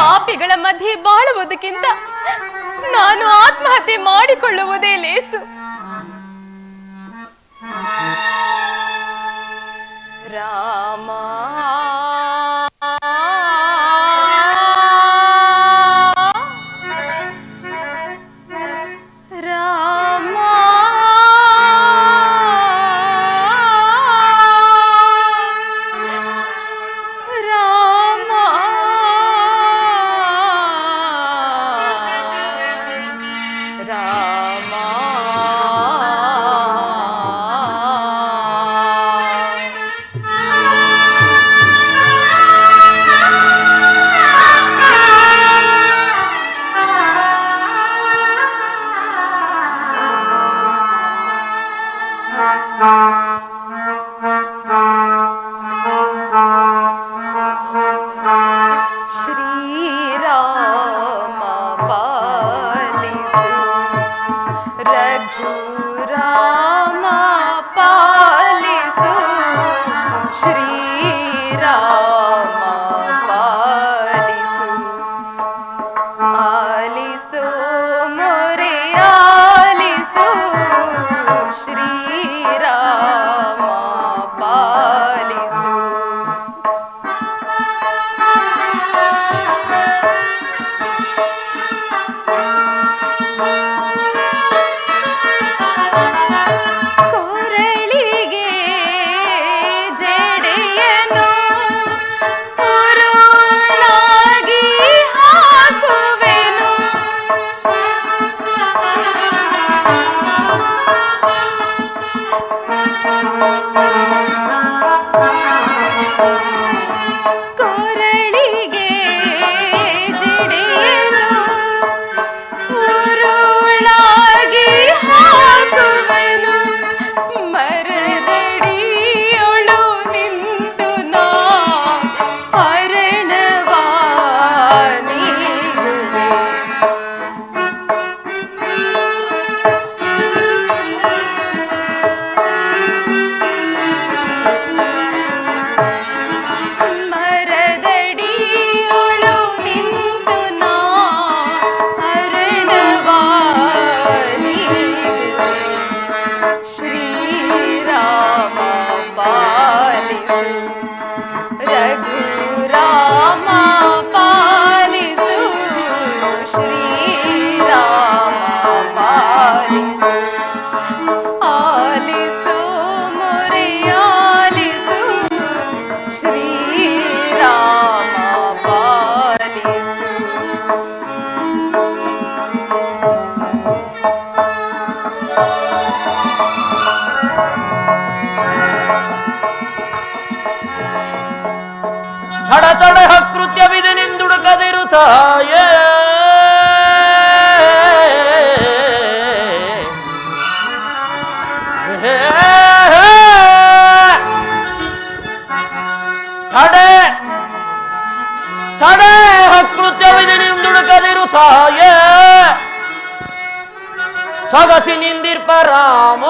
ಪಾಪಿಗಳ ಮಧ್ಯೆ ಬಾಳುವುದಕ್ಕಿಂತ ನಾನು ಆತ್ಮಹತ್ಯೆ ಮಾಡಿಕೊಳ್ಳುವುದೇ ಲೇಸು. ರಾಮ ಕೃತ್ಯವಿದೆ ನಿಂದುಡುಕದಿರು ತಾಯೇ ತಡೆ ತಡೆ ಕೃತ್ಯವಿದೆ ನಿಂದುಡುಕದಿರು ತಾಯೇ ಸೊಗಸಿ ನಿಂದಿರ್ಪ ರಾಮ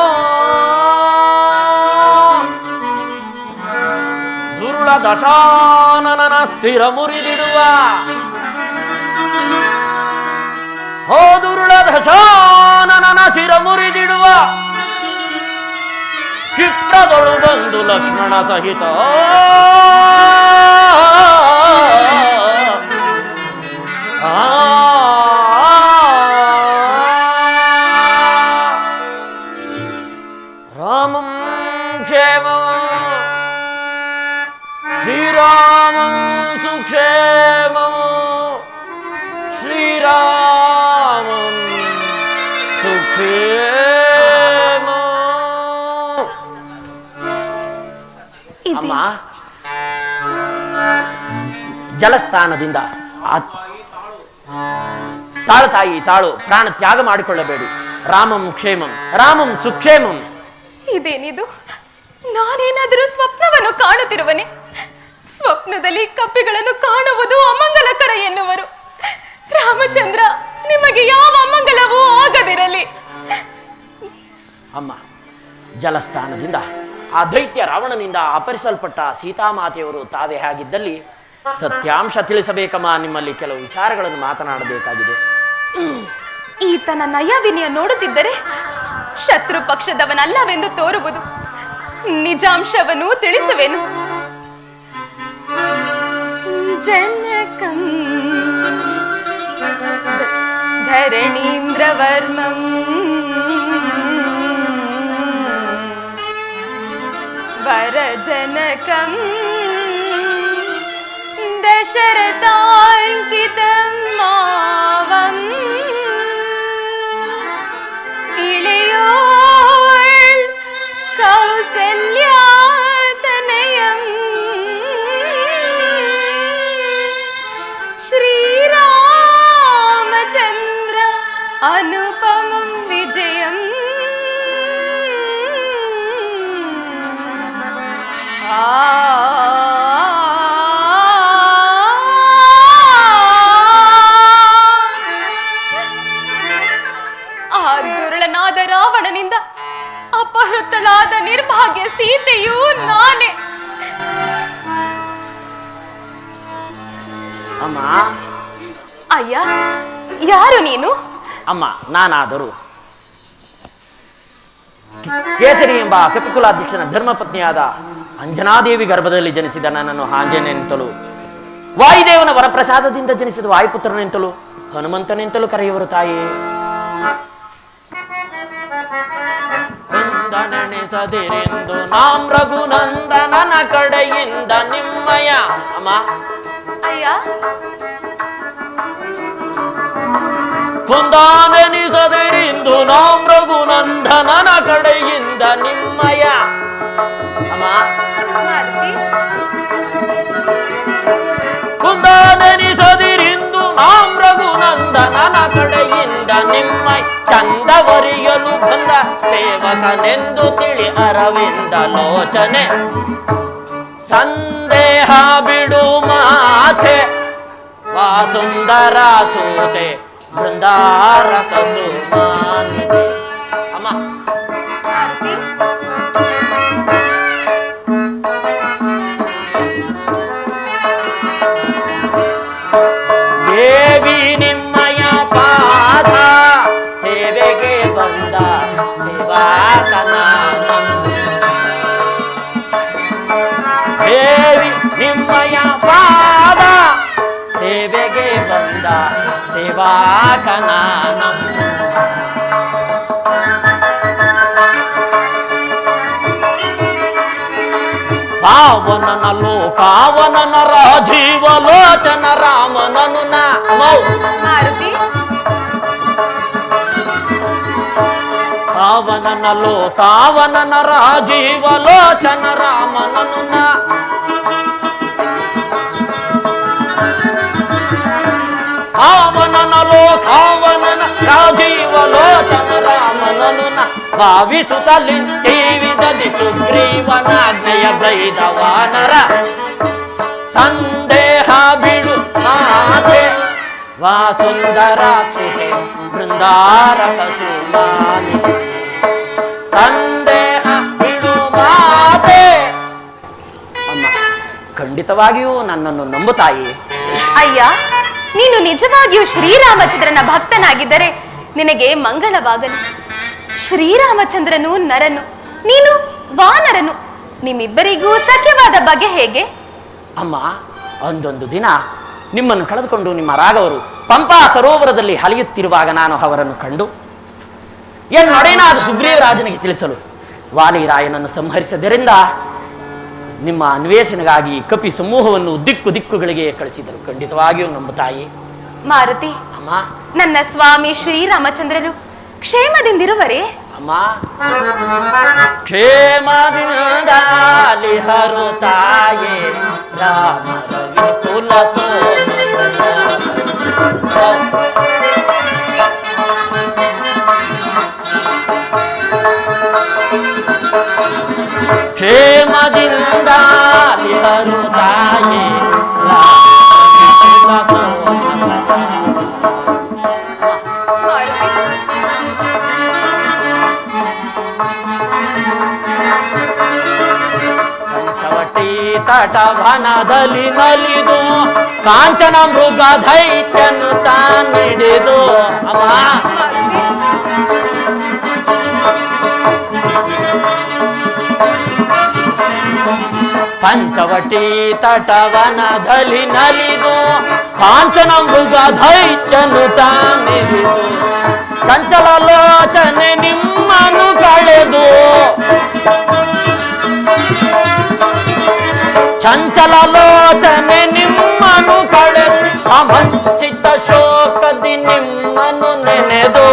ದಶಾನನ ಶಿರ ಮುರಿದಿಡುವ ಹೋದುರುಳ ದಶಾನನ ಶಿರ ಮುರಿದಿಡುವ ಚಿತ್ರದೊಳು ಬಂದು ಲಕ್ಷ್ಮಣ ಸಹಿತ ರಾಮಂ ಕ್ಷೇಮಂ ಶ್ರೀರಾಮಂ ಸುಕ್ಷೇಮಂ ಶ್ರೀರಾಮಂ ಸುಕ್ಷೇಮಂ. ಅಮ್ಮ, ಜಲಸ್ಥಾನದಿಂದ ತಾಳು ತಾಯಿ ತಾಳು, ಪ್ರಾಣ ತ್ಯಾಗ ಮಾಡಿಕೊಳ್ಳಬೇಡಿ. ರಾಮಂ ಕ್ಷೇಮಂ ರಾಮಂ ಸುಕ್ಷೇಮಂ. ಇದೇನಿದು? ನಾನೇನಾದರೂ ಸ್ವಪ್ನವನ್ನು ಕಾಣುತ್ತಿರುವನೆ? ಸ್ವಪ್ನದಲ್ಲಿ ಕಪ್ಪಿಗಳನ್ನು ಕಾಣುವುದು ಅಮಂಗಲಕರ ಎನ್ನುವರು. ರಾಮಚಂದ್ರ, ನಿಮಗೆ ಯಾವ ಅಮಂಗಲವೂ ಆಗದಿರಲಿ. ಅಮ್ಮ, ಜಲಸ್ಥಾನದಿಂದ ಆ ದೈತ್ಯ ರಾವಣನಿಂದ ಅಪಹರಿಸಲ್ಪಟ್ಟ ಸೀತಾಮಾತೆಯವರು ತಾವೇ ಆಗಿದ್ದಲ್ಲಿ ಸತ್ಯಾಂಶ ತಿಳಿಸಬೇಕಮ್ಮ. ನಿಮ್ಮಲ್ಲಿ ಕೆಲವು ವಿಚಾರಗಳನ್ನು ಮಾತನಾಡಬೇಕಾಗಿದೆ. ಈತನ ನಯ ವಿನಯ ನೋಡುತ್ತಿದ್ದರೆ ಶತ್ರು ಪಕ್ಷದವನಲ್ಲವೆಂದು ತೋರುವುದು. ನಿಜಾಂಶವನ್ನು ತಿಳಿಸುವೆನು. ಜನಕಂ ಧರಣೀಂದ್ರವರ್ಮಂ ವರಜನಕಂ ದಶರಥಾಂಕಿತಂ ಮಾವಂ ಇಳೆಯೋಳ್ ಕೌಸಲ್ಯಾತನಯಂ ಶ್ರೀರಾಮಚಂದ್ರ ಅನುಪಮಂ ವಿಜಯಂ ಆ ದುರುಳನಾದ ರಾವಣನಿಂದ ಅಪಹೃತಳಾದ ನಿರ್ಭಾಗ್ಯ ಸೀತೆಯೂ ನಾನೇ. ಅಮ್ಮ, ಅಯ್ಯ, ಯಾರು ನೀನು? ಅಮ್ಮ, ನಾನಾದರೂ ಕೇಸರಿ ಎಂಬ ಕಪಿಕುಲಾಧ್ಯಕ್ಷನ ಧರ್ಮಪತ್ನಿಯಾದ ಅಂಜನಾದೇವಿ ಗರ್ಭದಲ್ಲಿ ಜನಿಸಿದ ನನ್ನನ್ನು ಆಂಜನೇಯನೆಂತಲೂ, ವಾಯುದೇವನ ವರಪ್ರಸಾದದಿಂದ ಜನಿಸಿದ ವಾಯುಪುತ್ರನೆಂತಲೂ, ಹನುಮಂತನೆಂತಲೂ ಕರೆಯುವರು ತಾಯಿ. ನೆನೆಸದಿರೆಂದು ನಾಂ ರಘುನಂದನನ ಕಡೆಯಿಂದ ನಿಮ್ಮಯ. ಅಮ್ಮ, ಅಯ್ಯ, ಕುಂದಾನೆನಿಸದಿರೆಂದು ನಾಂ ರಘುನಂದನನ ಕಡೆಯಿಂದ ನಿಮ್ಮಯ. ಅಮ್ಮ, ಕುಂದಾನೆನಿಸದಿರೆಂದು ನಾಂ ರಘುನಂದನನ ಕಡೆಯಿಂದ ನಿಮ್ಮಯ. ಚಂದವರಿಯಲು ಬಂದ ಸೇವಕನೆಂದು ತಿಳಿ ಅರವಿಂದ ಲೋಚನೆ. ಸಂದೇಹ ಬಿಡು ಮಾತೆ ವಾ ಸುಂದರ ಸೂತೆ ಬೃಂದಾರಕ ಸುಮಾನಿದೆ. ಅಮ್ಮ, ದೇವಿ ನಿಮ್ಮಯ ಪಾದ ಸೇವೆಗೆ ಬಂದ ಸೇವಾಕನ. ದೇವಿ ನಿಮ್ಮಯ ಪಾದ ಸೇವೆಗೆ ಬಂದ ಸೇವಾಕನ. ಪಾವನನ ಲೋಕಾವನನ ರಾಜೀವ ಲೋಚನ ರಾಮನನು ನಮೋ. ಪಾವನನ ಲೋಕಾವನನ ರಾಜೀವ ಲೋಚನ ರಾಮನನು ನ. ಪಾವನನ ಲೋಕಾವನನ ರಾಜೀವ ಲೋಚನ ರಾಮನನು ನ. ಭಾವಿಸುತ್ತಲಿಂತೀವಿದದಿ ಸುಗ್ರೀವನಾಜ್ಞೆಯ ಗೈದ ವಾನರ. ಸಂದೇಹ ಬಿಡು ಮಾತೆ ವಾ ಸುಂದರ ಸುತೆ ಬೃಂದಾರಕ ಸುಮಾನಿ. ಸಂದೇಹ ಬಿಡು ಮಾತೆ. ಅಮ್ಮ, ಖಂಡಿತವಾಗಿಯೂ ನನ್ನನ್ನು ನಂಬುತ್ತಾಯಿ. ಅಯ್ಯ, ನೀನು ನಿಜವಾಗಿಯೂ ಶ್ರೀರಾಮಚಂದ್ರನ ಭಕ್ತನಾಗಿದ್ದರೆ ನಿನಗೆ ಮಂಗಳವಾಗಲಿ. ಶ್ರೀರಾಮಚಂದ್ರನು ನರನು, ನೀನು ವಾನರನು. ನಿಮ್ಮಿಬ್ಬರಿಗೂ ಸಖ್ಯವಾದ ಬಗೆ ಹೇಗೆ? ಅಮ್ಮ, ಒಂದೊಂದು ದಿನ ನಿಮ್ಮನ್ನು ಕಳೆದುಕೊಂಡು ನಿಮ್ಮ ರಾಘವರು ಪಂಪಾ ಸರೋವರದಲ್ಲಿ ಹಲಿಯುತ್ತಿರುವಾಗ ನಾನು ಅವರನ್ನು ಕಂಡು ಎನ್ನೊಡೆಯನಾದ ಸುಗ್ರೀವರಾಜನಿಗೆ ತಿಳಿಸಲು ವಾಲಿರಾಯನನ್ನು ಸಂಹರಿಸಿದ್ದರಿಂದ ನಿಮ್ಮ ಅನ್ವೇಷಣೆಗಾಗಿ ಕಪಿ ಸಮೂಹವನ್ನು ದಿಕ್ಕು ದಿಕ್ಕುಗಳಿಗೆ ಕಳಿಸಿದರು. ಖಂಡಿತವಾಗಿಯೂ ನಂಬುತ್ತಾಯಿ. ಮಾರುತಿ, ಅಮ್ಮ, ನನ್ನ ಸ್ವಾಮಿ ಶ್ರೀರಾಮಚಂದ್ರರು ಕ್ಷೇಮದಿಂದಿರುವರೇ? ಅಮ್ಮ, ಕ್ಷೇಮದಿಂದಾಲಿ ಹರು ತಾಯೇ ರಾಮ ರವಿ ಕುಲ ಕ್ಷೇಮದಿಂದಾಲಿ ಹರು ತಾಯೇ ತಟವನದಲ್ಲಿ ನಲಿದು ಕಾಂಚನ ಮೃಗ ದೈತ್ಯನು ತಾನಿಡಿದು ಅಮ್ಮ ಪಂಚವಟಿ ತಟವನದಲ್ಲಿ ನಲಿದು ಕಾಂಚನ ಮೃಗ ದೈತ್ಯನು ತಾನಿಡಿದು ಚಂಚಲ ಲೋಚನೆ ನಿಮ್ಮನು ಕಳೆದು ಚಂಚಲ ಲೋಚನೆ ನಿಮ್ಮನು ಕಳೆದು ಸಮಂಚಿತ ಶೋಕದಿ ನಿಮ್ಮನು ನೆನೆದು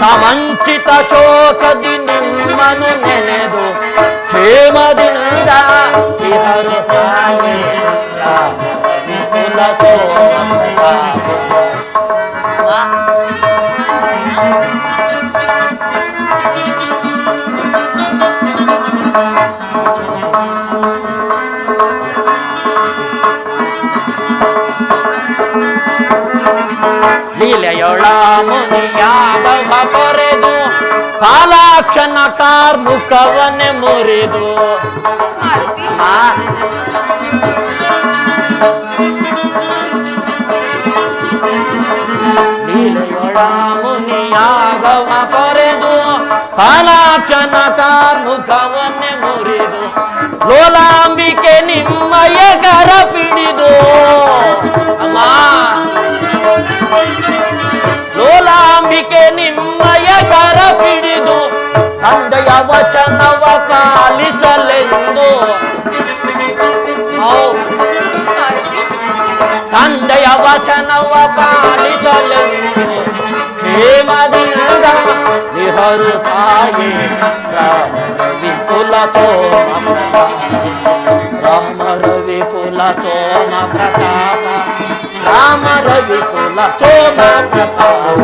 ಸಮಂಚಿತ ಶೋಕದಿ ನಿಮ್ಮನು ನೆನೆದು ಕ್ಷೇಮದಿಂದ ಇಹರು ತಾಯಿ ಲೀಲೆಯೊಳ ಮುನಿಯಾದವ ಕೊರೆದು ಕಾಲಾಕ್ಷಣ ಕಾರ್ಮುಖವನ್ನೇ ಮುರಿದು ಲೀಲೆಯೊಳ ಮುನಿಯಾದವ ಕೊರೆದು ಕಾಲಾಕ್ಷಣ ಕಾರ್ಮುಖವನ್ನೇ ಮುರಿದು ಲೋಲಾಂಬಿಕೆ ನಿಮ್ಮಯ ಕರ ಪಿಡಿದು ಅಮ್ಮ ಲೋಲಾಂಬಿಕೆ ನಿಮ್ಮಯ ಕರ ಪಿಡಿದು ತಂದೆಯ ವಚನವ ಪಾಲಿಸಲೆಂದು ತಂದೆಯ ವಚನವ ಪಾಲಿಸಲೆಂದು ಕ್ಷೇಮದಿಂದ ವಿಹರು ತಾಯಿ ವಿಪುಲ ಸೋಮ ರಾಮರ ವಿಪುಲ ಸೋಮ ಪ್ರತಾಪ ರಾಮರ ವಿಪುಲ ಸೋಮ ಪ್ರತಾಪ.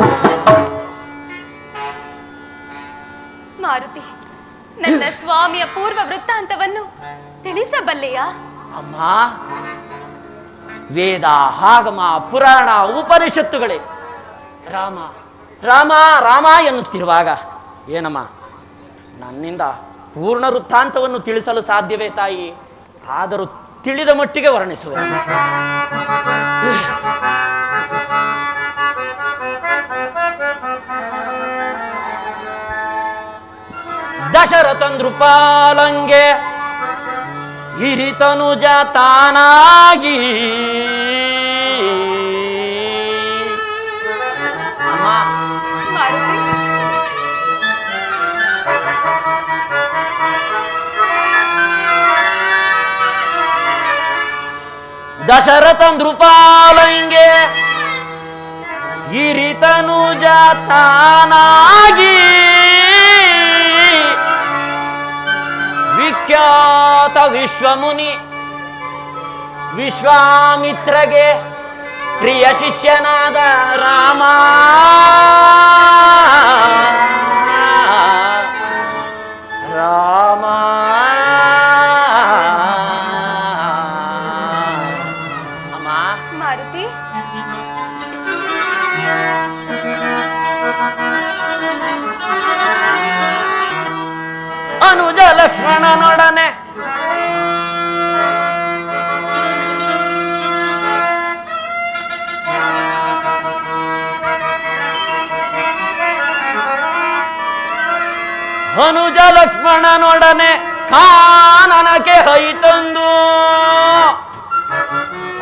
ಮಾರುತಿ, ನನ್ನ ಸ್ವಾಮಿಯ ಪೂರ್ವ ವೃತ್ತಾಂತವನ್ನು ತಿಳಿಸಬಲ್ಲೆಯಾ? ಅಮ್ಮ, ವೇದ ಆಗಮ ಪುರಾಣ ಉಪನಿಷತ್ತುಗಳೇ ರಾಮ ರಾಮ ರಾಮ ಎನ್ನುತ್ತಿರುವಾಗ ಏನಮ್ಮ ನನ್ನಿಂದ ಪೂರ್ಣ ವೃತ್ತಾಂತವನ್ನು ತಿಳಿಸಲು ಸಾಧ್ಯವೇ ತಾಯಿ? ಆದರೂ ತಿಳಿದ ಮಟ್ಟಿಗೆ ವರ್ಣಿಸುವೆ. ದಶರಥ ನೃಪಾಲಂಗೆ ಹಿರಿತನುಜ ತಾನಾಗಿ ದಶರಥ ನೃಪಾಲಂಗೆ ಹಿರಿತನುಜ ತಾನಾಗಿ ವಿಖ್ಯಾತ ವಿಶ್ವಮುನಿ ವಿಶ್ವಾಮಿತ್ರಗೆ ಪ್ರಿಯ ಶಿಷ್ಯನಾದ ರಾಮ ರಾಮ ಅಮ್ಮ. ಮಾರುತಿ, ಅನುಜ ಲಕ್ಷ್ಮಣನೊಡನೆ ಅನುಜ ಲಕ್ಷ್ಮಣನೊಡನೆ ಕಾನನಕ್ಕೆ ಹೊಯ್ತಂದು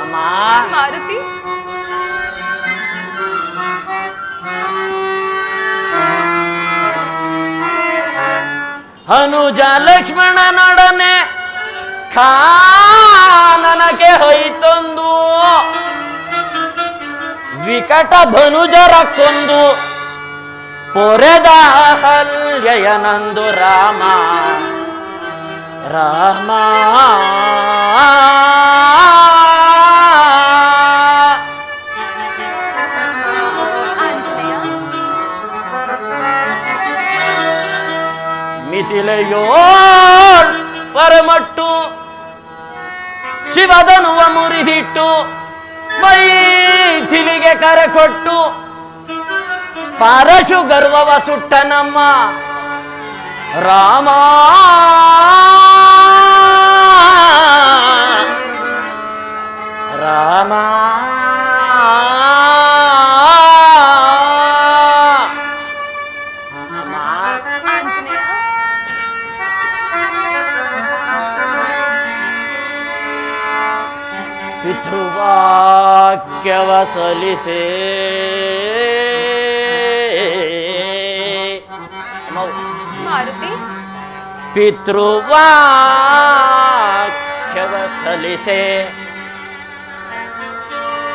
ಅಮ್ಮ. ಮಾರುತಿ, ಅನುಜ ಲಕ್ಷ್ಮಣನೊಡನೆ ಕಾನನಕ್ಕೆ ಹೊಯ್ತಂದು ವಿಕಟ ಧನುಜರ ಕೊಂದು ಪೊರೆದ ಹಲ್ಯಯನಂದು ರಾಮ ರಾಮ ಆಂಜನೇಯ, ಮಿಥಿಲೆಯೋಳ್ ಪರಮಟ್ಟು ಶಿವಧನುವ ಮುರಿದಿಟ್ಟು ಮೈಥಿಲಿಗೆ ಕರೆ ಕೊಟ್ಟು ಪರಶು ಗರ್ವವ ಸುಟ್ಟ ನಮ್ಮ ರಾಮ ರಾಮ ಆಂಜನೇಯ ಪಿತೃವಾಕ್ಯವ ಸಲ್ಲಿಸೆ ಮಾರುತಿ ಪಿತೃವಾಕ್ಯವ ಸಲ್ಲಿಸೆ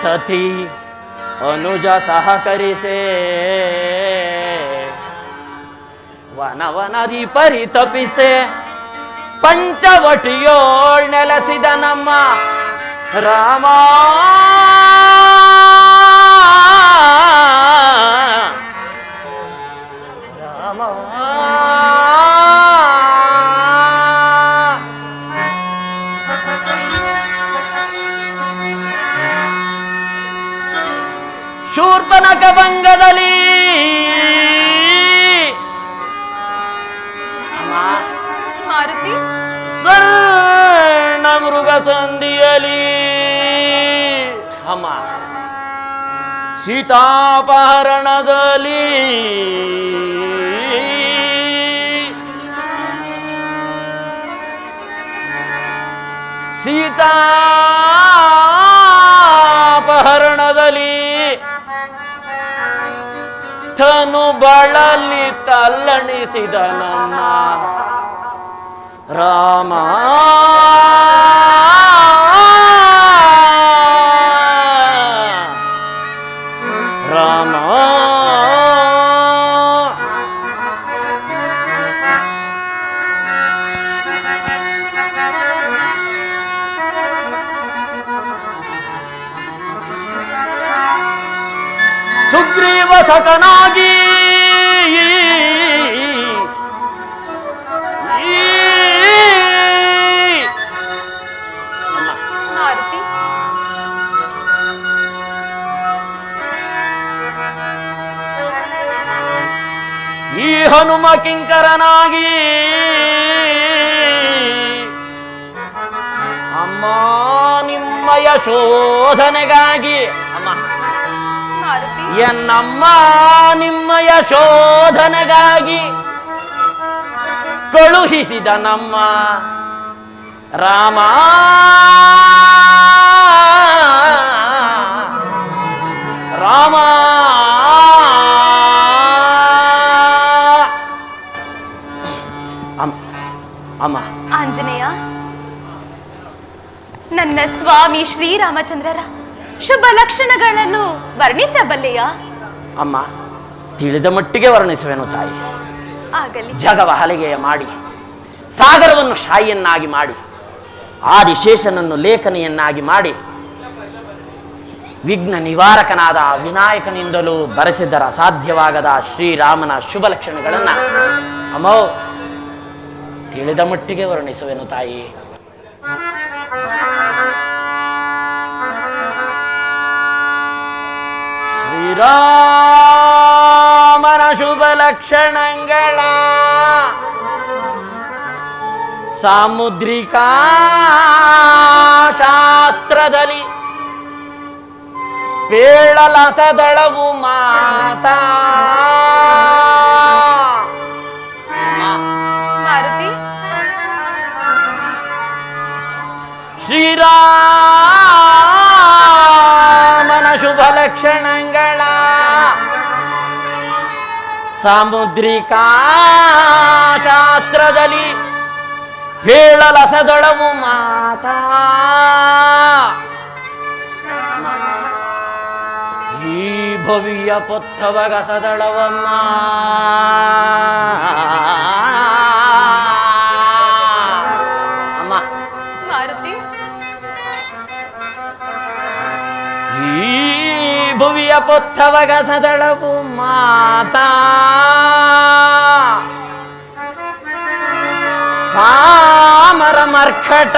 ಸತಿ ಅನುಜ ಸಹಕರಿಸೆ ವನವನದಿ ಪರಿತಪಿಸೆ ಪಂಚವಟಿಯೋಳ್ ನೆಲೆಸಿದ ನಮ್ಮ ರಾಮ ರಾಮ ಶೂರ್ಪನಖ ಭಂಗದಲ್ಲಿ ಮಾರುತಿ ಸಣ್ಣ ಮೃಗ ಸಂಧಿಯಲಿ ಅಮ್ಮ ಸೀತಾಪಹರಣದಲ್ಲಿ ಸೀತಾಪಹರಣದಲ್ಲಿ ತನು ಬಳಲಿ ತಲ್ಲಣಿಸಿದ ನಮ್ಮ ರಾಮ ರಾಮ ಸುಗ್ರೀವ ಸಖನಾಗಿ ಮಾರುತಿ ಈ ಹನುಮ ಕಿಂಕರನಾಗಿ ಅಮ್ಮ ನಿಮ್ಮಯ ಶೋಧನೆಗಾಗಿ ಅಮ್ಮ ಮಾರುತಿ ಎನ್ನಮ್ಮ ನಿಮ್ಮಯ ಶೋಧನೆಗಾಗಿ ಕಳುಹಿಸಿದ ನಮ್ಮ ರಾಮ ರಾಮ ಅಮ್ಮ ಆಂಜನೇಯ ನನ್ನ ಸ್ವಾಮಿ ಶ್ರೀರಾಮಚಂದ್ರರ ಶುಭ ಲಕ್ಷಣಗಳನ್ನು ವರ್ಣಿಸಬಲ್ಲೆಯಾ? ಅಮ್ಮ ತಿಳಿದ ಮಟ್ಟಿಗೆ ವರ್ಣಿಸುವೆನು ತಾಯಿ. ಆಗಲಿ. ಜಗವ ಹಲಗೆಯ ಮಾಡಿ ಸಾಗರವನ್ನು ಶಾಯಿಯನ್ನಾಗಿ ಮಾಡಿ ಆದಿಶೇಷನನ್ನು ಲೇಖನಿಯನ್ನಾಗಿ ಮಾಡಿ ವಿಘ್ನ ನಿವಾರಕನಾದ ವಿನಾಯಕನಿಂದಲೂ ಬರೆಸಿದರ ಸಾಧ್ಯವಾಗದ ಶ್ರೀರಾಮನ ಶುಭ ಲಕ್ಷಣಗಳನ್ನು ಅಮ್ಮೋ ತಿಳಿದ ಮಟ್ಟಿಗೆ ವರ್ಣಿಸುವೆನು ತಾಯಿ. ಶ್ರೀರಾಮನ ಶುಭ ಲಕ್ಷಣಗಳ ಸಾಮುದ್ರಿಕಾ ಶಾಸ್ತ್ರದಲ್ಲಿ ಪೇಳಲಸದಳವು ಮಾತಾ ಮಾರುತಿ ಶ್ರೀರಾಮನ ಶುಭ ಲಕ್ಷಣಗಳ ಸಾಮುದ್ರಿಕಾ ಶಾಸ್ತ್ರದಲ್ಲಿ ಪೇಳಲಸದಳವು ಮಾತಾ ಈ ಭವಿಯ ಪೊತ್ತವಗಸದಳವಮ್ಮ ಅಮ್ಮ ಮಾರುತಿ ಈ ಭುವಿಯ ಪೊತ್ತವಗಸದಳವು ಮಾತಾ ಕಾಮರ ಮರ್ಕಟ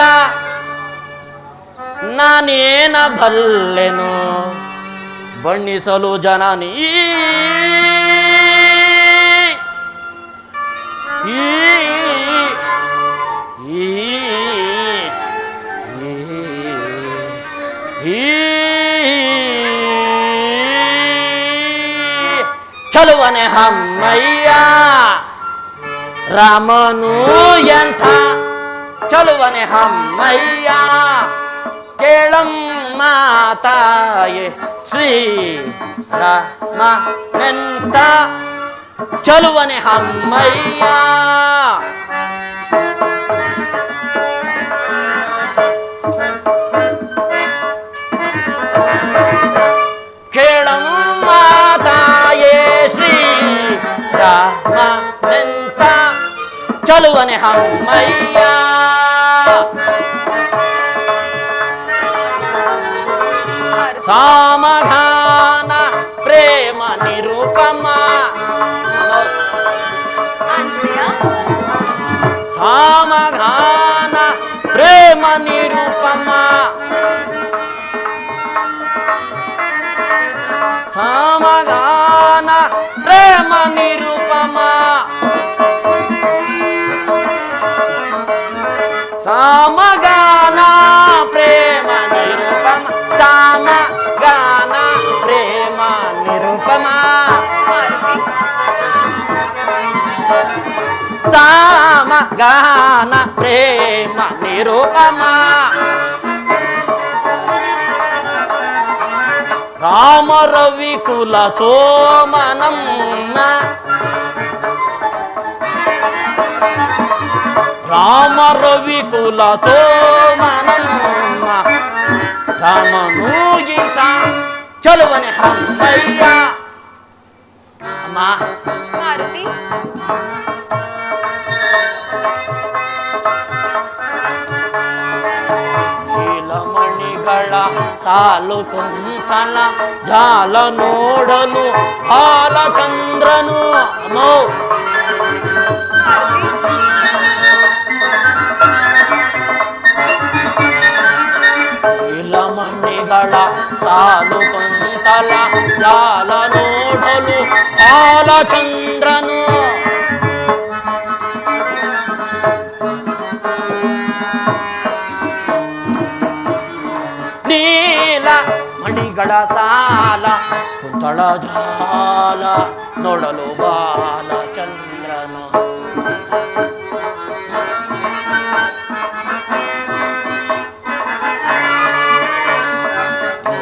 ನಾನೇನ ಬಲ್ಲೆನು ಬಣ್ಣಿಸಲು ಜನನೀ ಈ ಈ ಚಲುವನೆ ಹಮ್ಮಯ್ಯ ರಾಮನು ಎಂಥ ಚಲುವನೆ ಹಮ್ಮಯ್ಯ ಕೇಳಮ್ಮ ತಾಯೆ ಶ್ರೀ ರಾಮ ಎಂಥ ಚಲುವನೆ ಹಮ್ಮಯ್ಯ ಕೇಳಮ್ಮ ತಾಯೇ ಶ್ರೀ ರಾಮ ಎಂಥ ಚಲುವನೆ ಹಮ್ಮಯ್ಯ ಸಾಮಗಾನ ಪ್ರೇಮ ನಿರೂಪಮ ಸಾಮಗಾನ ಪ್ರೇಮ ನಿರೂಪಮ ಸಾಮಗಾನ ಪ್ರೇಮ ನಿರೂಪಮ ಸಾಮಗಾನ ಪ್ರೇಮ ನಿರೂಪಮ ಸಾಮಗಾನ ಪ್ರೇಮ ನಿರೂಪಮ ಸಾಮಗಾನ ಪ್ರೇಮ ನಿರೂಪಮ ರಾಮ ರವಿ ಕುಲ ಸೋಮನಮ್ಮ ರಾಮ ರವಿ ಕುಲ ಸೋಮನಮ್ಮ ರಾಮನು ಗೀತ ಚಲುವನೆ ಹಮ್ಮಯ್ಯ ಅಮ್ಮ ಮಾರುತಿ ನೀಲಮಣಿಗಳ ಸಾಲು ಕುಂತಲ ಜಾಲ ನೋಡಲು ಬಾಲಚಂದ್ರನು ಅಮ್ಮೋ ನೀಲಮಣಿಗಳ ಸಾಲು ಕುಂತಲ ಜಾಲ ನೋಡಲು ಬಾಲಚಂದ್ರನು ನೀಲ ಮಣಿಗಳ ಸಾಲ ಕುಂತಳ ಜಾಲ ನೋಡಲು ಬಾಲಚಂದ್ರನು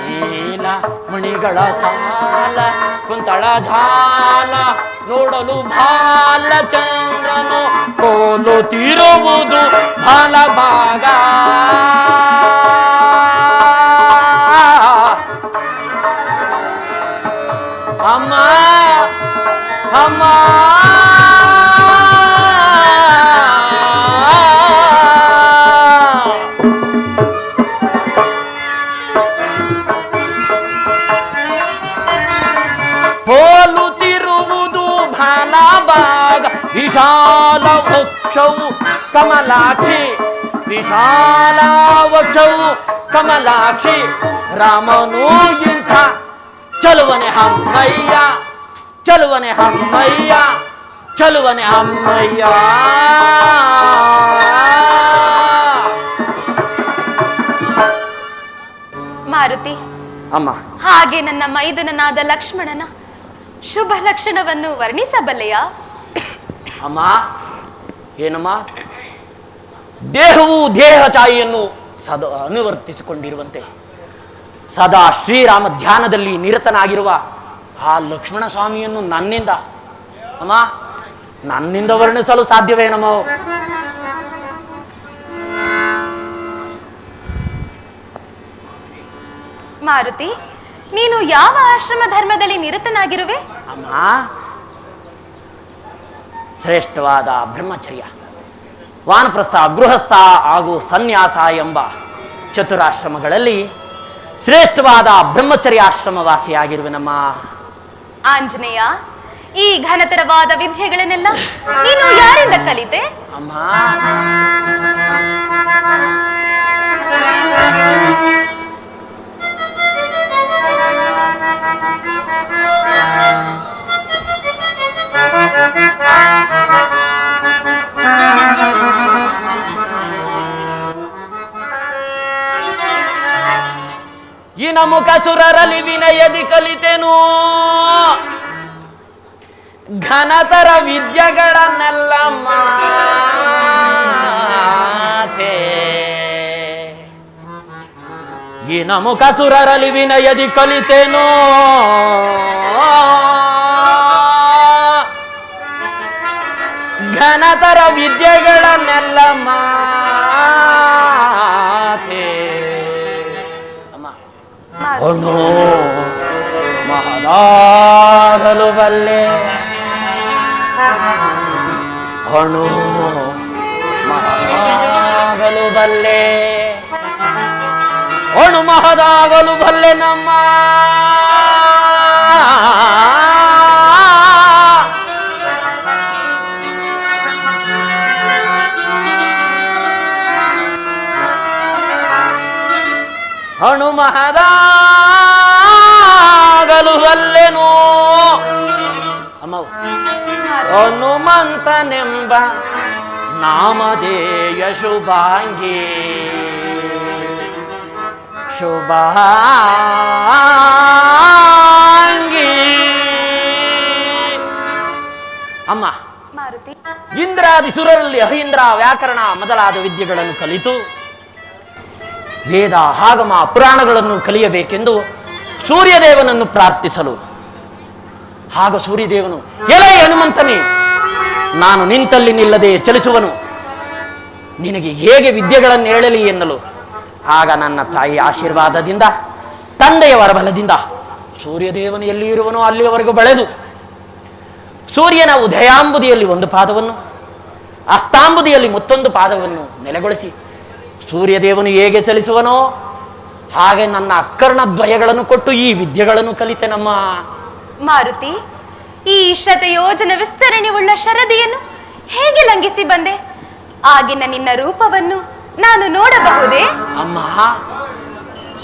ನೀಲ ಮಣಿಗಳ ಸಾಲ ಕುಂತಳ ಜಾಲ ನೋಡಲು ಬಾಲಚಂದ್ರನು ಕೋಲುತ್ತಿರುವುದು ಬಾಲಭಾಗ ಅಮ್ಮ ಅಮ್ಮ ಹೋಲುತ್ತಿರುವುದು ಬಾಲಭಾಗ ವಿಶಾಲ ವಕ್ಷವು ಕಮಲಾಕ್ಷಿ ವಿಶಾಲ ವಕ್ಷವು ಕಮಲಾಕ್ಷಿ ರಾಮನು ಇಂಥ ಚಲುವನೆ ಹಮ್ಮಯ್ಯ ಚಲುವನೆ ಹಮ್ಮಯ್ಯ ಚಲುವನೆ ಹಮ್ಮಯ್ಯ ಮಾರುತಿ ಅಮ್ಮ ಹಾಗೆ ನನ್ನ ಮೈದುನನಾದ ಲಕ್ಷ್ಮಣನ ಶುಭ ಲಕ್ಷಣವನ್ನು ವರ್ಣಿಸಬಲ್ಲೆಯಾ? ಅಮ್ಮ ಏನಮ್ಮ ದೇಹವು ದೇಹ ಛಾಯೆಯನ್ನು ಸದಾ ಅನುವರ್ತಿಸಿಕೊಂಡಿರುವಂತೆ ಸದಾ ಶ್ರೀರಾಮ ಧ್ಯಾನದಲ್ಲಿ ನಿರತನಾಗಿರುವ ಆ ಲಕ್ಷ್ಮಣ ಸ್ವಾಮಿಯನ್ನು ನನ್ನಿಂದ ಅಮ್ಮ ನನ್ನಿಂದ ವರ್ಣಿಸಲು ಸಾಧ್ಯವೇನಮ್ಮ? ಮಾರುತಿ ನೀನು ಯಾವ ಆಶ್ರಮ ಧರ್ಮದಲ್ಲಿ ನಿರತನಾಗಿರುವೆ? ಅಮ್ಮ ಶ್ರೇಷ್ಠವಾದ ಬ್ರಹ್ಮಚರ್ಯ, ವಾನಪ್ರಸ್ಥ, ಗೃಹಸ್ಥ ಹಾಗೂ ಸನ್ಯಾಸ ಎಂಬ ಚತುರಾಶ್ರಮಗಳಲ್ಲಿ ಶ್ರೇಷ್ಠವಾದ ಬ್ರಹ್ಮಚರ್ಯಾಶ್ರಮ ವಾಸಿಯಾಗಿರುವೆನಮ್ಮ. ಆಂಜನೇಯ, ಈ ಘನತರವಾದ ವಿದ್ಯೆಗಳನ್ನೆಲ್ಲ ನೀನು ಯಾರಿಂದ ಕಲಿತೆ? ಅಮ್ಮ ಇನ ಮುಖ ಸುರರಲ್ಲಿ ವಿನಯದಿ ಕಲಿತೆನು ಘನತರ ವಿದ್ಯೆಗಳನ್ನೆಲ್ಲ ಮಾತೆ ಇನ ಮುಖ ಸುರರಲ್ಲಿ ವಿನಯದಿ ಕಲಿತೆನು ಘನತರ ವಿದ್ಯೆಗಳನ್ನೆಲ್ಲ ಮಾತೆ ಅಮ್ಮ ಅವನು ಮಹದಾಗಲು ಬಲ್ಲೆ ಅವನು ಮಹದಾಗಲು ಬಲ್ಲೆ ಅವನು ಮಹದಾಗಲು ಬಲ್ಲೆ ನಮ್ಮ ಅಣು ಮಹದಾಗಲು ಬಲ್ಲೆನು ಅಮ್ಮ ಹನುಮಂತನೆಂಬ ನಾಮಧೇಯ ಶುಭಾಂಗಿ ಶುಭಾಂಗಿ ಅಮ್ಮ ಮಾರುತಿ, ಇಂದ್ರಾದಿ ಸುರರಲ್ಲಿ ಅಹೀಂದ್ರ ವ್ಯಾಕರಣ ಮೊದಲಾದ ವಿದ್ಯೆಗಳನ್ನು ಕಲಿತು ವೇದ ಆಗಮ ಪುರಾಣಗಳನ್ನು ಕಲಿಯಬೇಕೆಂದು ಸೂರ್ಯದೇವನನ್ನು ಪ್ರಾರ್ಥಿಸಲು ಆಗ ಸೂರ್ಯದೇವನು ಎಲೈ ಹನುಮಂತನೇ, ನಾನು ನಿಂತಲ್ಲಿ ನಿಲ್ಲದೆ ಚಲಿಸುವನು, ನಿನಗೆ ಹೇಗೆ ವಿದ್ಯೆಗಳನ್ನು ಹೇಳಲಿ ಎನ್ನಲು ಆಗ ನನ್ನ ತಾಯಿ ಆಶೀರ್ವಾದದಿಂದ ತಂದೆಯ ವರಬಲದಿಂದ ಸೂರ್ಯದೇವನು ಎಲ್ಲಿ ಇರುವನೋ ಅಲ್ಲಿಯವರೆಗೂ ಬೆಳೆದು ಸೂರ್ಯನ ಉದಯಾಂಬುದಿಯಲ್ಲಿ ಒಂದು ಪಾದವನ್ನು ಅಸ್ತಾಂಬುದಿಯಲ್ಲಿ ಮತ್ತೊಂದು ಪಾದವನ್ನು ನೆಲೆಗೊಳಿಸಿ ಸೂರ್ಯದೇವನು ಹೇಗೆ ಚಲಿಸುವನೋ ಹಾಗೆ ನನ್ನ ಅಕ್ಕರ್ಣ ದ್ವಯಗಳನ್ನು ಕೊಟ್ಟು ಈ ವಿದ್ಯೆಗಳನ್ನು ಕಲಿತೆ ನಮ್ಮ ಮಾರುತಿ. ಈ ಶತಯೋಜನ ವಿಸ್ತರಣೆ ಉಳ್ಳ ಶರದಿಯನ್ನು ಹೇಗೆ ಲಂಘಿಸಿ ಬಂದೆ? ಆಗಿನ ನಿನ್ನ ರೂಪವನ್ನು ನಾನು ನೋಡಬಹುದೇ? ಅಮ್ಮ,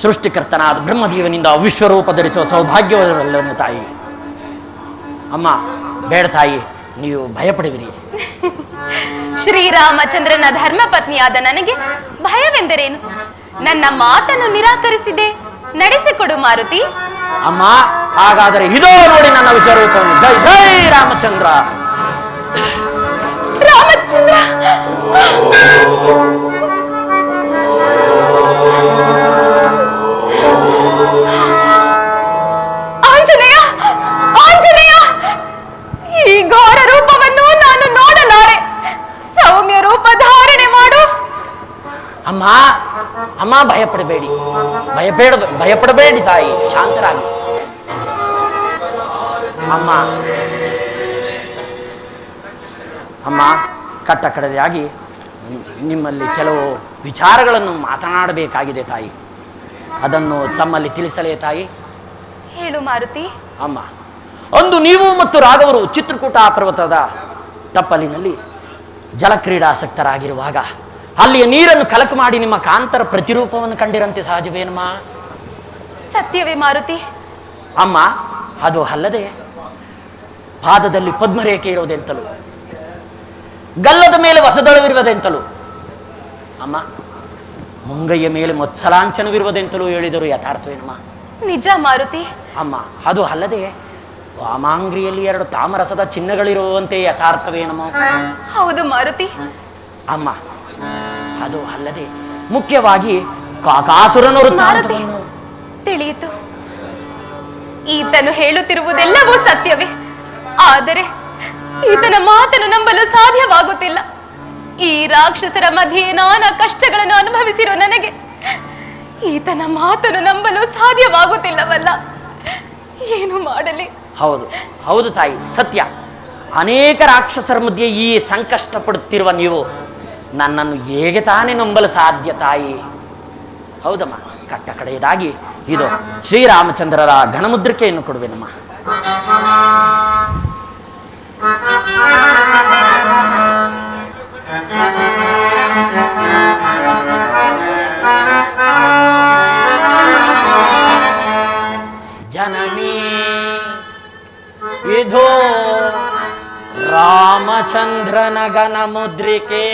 ಸೃಷ್ಟಿಕರ್ತನಾದ ಬ್ರಹ್ಮದೇವನಿಂದ ವಿಶ್ವರೂಪ ಧರಿಸುವ ಸೌಭಾಗ್ಯವಲ್ಲನ್ನು ತಾಯಿ. ಅಮ್ಮ ಬೇಡ ತಾಯಿ, ನೀವು ಭಯಪಡುವಿರಿ. ಶ್ರೀರಾಮಚಂದ್ರನ ಧರ್ಮಪತ್ನಿಯಾದ ನನಗೆ ಭಯವೆಂದರೇನು? ನನ್ನ ಮಾತನ್ನು ನಿರಾಕರಿಸಿದೆ, ನಡೆಸಿಕೊಡು ಮಾರುತಿ. ಅಮ್ಮ ಹಾಗಾದರೆ ಇದೋ ನೋಡಿ ನನ್ನ ವಿಶ್ವರೂಪವನ್ನು. ಜೈ ಜೈ ರಾಮಚಂದ್ರ. ರಾಮಚಂದ್ರ, ಆಂಜನೇಯ, ಆಂಜನೇಯ, ಈ ಘೋರ ರೂಪವನ್ನು ನಾನು ನೋಡಲಾರೆ. ಸೌಮ್ಯ ರೂಪ ಧಾರಣೆ ಮಾಡು. ಅಮ್ಮ ಅಮ್ಮ ಭಯಪಡಬೇಡಿ, ಭಯಪಡಬೇಡಿ ತಾಯಿ, ಶಾಂತರಾಗಿ. ಅಮ್ಮ ಅಮ್ಮ ಕಟ್ಟ ಕಡೆಯಾಗಿ ನಿಮ್ಮಲ್ಲಿ ಕೆಲವು ವಿಚಾರಗಳನ್ನು ಮಾತನಾಡಬೇಕಾಗಿದೆ ತಾಯಿ, ಅದನ್ನು ತಮ್ಮಲ್ಲಿ ತಿಳಿಸಲೇ ತಾಯಿ? ಹೇಳು ಮಾರುತಿ. ಅಮ್ಮ, ಅಂದು ನೀವು ಮತ್ತು ರಾಘವರು ಚಿತ್ರಕೂಟ ಪರ್ವತದ ತಪ್ಪಲಿನಲ್ಲಿ ಜಲಕ್ರೀಡಾಸಕ್ತರಾಗಿರುವಾಗ ಅಲ್ಲಿಯ ನೀರನ್ನು ಕಲಕು ಮಾಡಿ ನಿಮ್ಮ ಕಾಂತರ ಪ್ರತಿರೂಪವನ್ನು ಕಂಡಿರಂತೆ ಸಹಜವೇನಮ್ಮ? ಸತ್ಯವೇ ಮಾರುತಿ. ಅಮ್ಮ, ಅದು ಅಲ್ಲದೆ ಪಾದದಲ್ಲಿ ಪದ್ಮರೇಖೆ ಇರುವುದೆಂತಲೂ ಗಲ್ಲದ ಮೇಲೆ ಹೊಸದಳವಿರುವುದೆಂತಲೂ ಅಮ್ಮ ಮುಂಗೈಯ ಮೇಲೆ ಮತ್ಸಲಾಂಚನವಿರುವುದೆಂತಲೂ ಹೇಳಿದರು ಯಥಾರ್ಥವೇನಮ್ಮ? ನಿಜ ಮಾರುತಿ. ಅಮ್ಮ, ಅದು ಅಲ್ಲದೆ ವಾಮಾಂಗ್ರಿಯಲ್ಲಿ 2 ತಾಮರಸದ ಚಿಹ್ನೆಗಳಿರುವಂತೆ ಯಥಾರ್ಥವೇನಮ್ಮ? ಹೌದು ಮಾರುತಿ. ಅಮ್ಮ, ಅದು ಅಲ್ಲದೆ ಮುಖ್ಯವಾಗಿ ಕಾಕಾಸುರನ ಮಾರುತಿ, ತಿಳಿಯಿತು. ಈತನು ಹೇಳುತ್ತಿರುವುದೆಲ್ಲವೂ ಸತ್ಯವೇ, ಆದರೆ ಈತನ ಮಾತನ್ನು ನಂಬಲು ಸಾಧ್ಯವಾಗುತ್ತಿಲ್ಲ. ಈ ರಾಕ್ಷಸರ ಮಧ್ಯೆ ನಾನಾ ಕಷ್ಟಗಳನ್ನು ಅನುಭವಿಸಿರೋ ನನಗೆ ಈತನ ಮಾತನ್ನು ನಂಬಲು ಸಾಧ್ಯವಾಗುತ್ತಿಲ್ಲವಲ್ಲ. ಏನು ಮಾಡಲಿ? ಹೌದು ಹೌದು ತಾಯಿ, ಸತ್ಯ. ಅನೇಕ ರಾಕ್ಷಸರ ಮಧ್ಯೆ ಈ ಸಂಕಷ್ಟ ಪಡುತ್ತಿರುವ ನೀವು ನನ್ನನ್ನು ಹೇಗೆ ತಾನೇ ನಂಬಲು ಸಾಧ್ಯ ತಾಯಿ? ಹೌದಮ್ಮ, ಕಟ್ಟ ಕಡೆಯದಾಗಿ ಇದು ಶ್ರೀರಾಮಚಂದ್ರರ ಘನಮುದ್ರಿಕೆಯನ್ನು ಕೊಡುವೆನಮ್ಮ. ಜನನಿ ಇದು ರಾಮಚಂದ್ರನ ಘನಮುದ್ರಿಕೆ.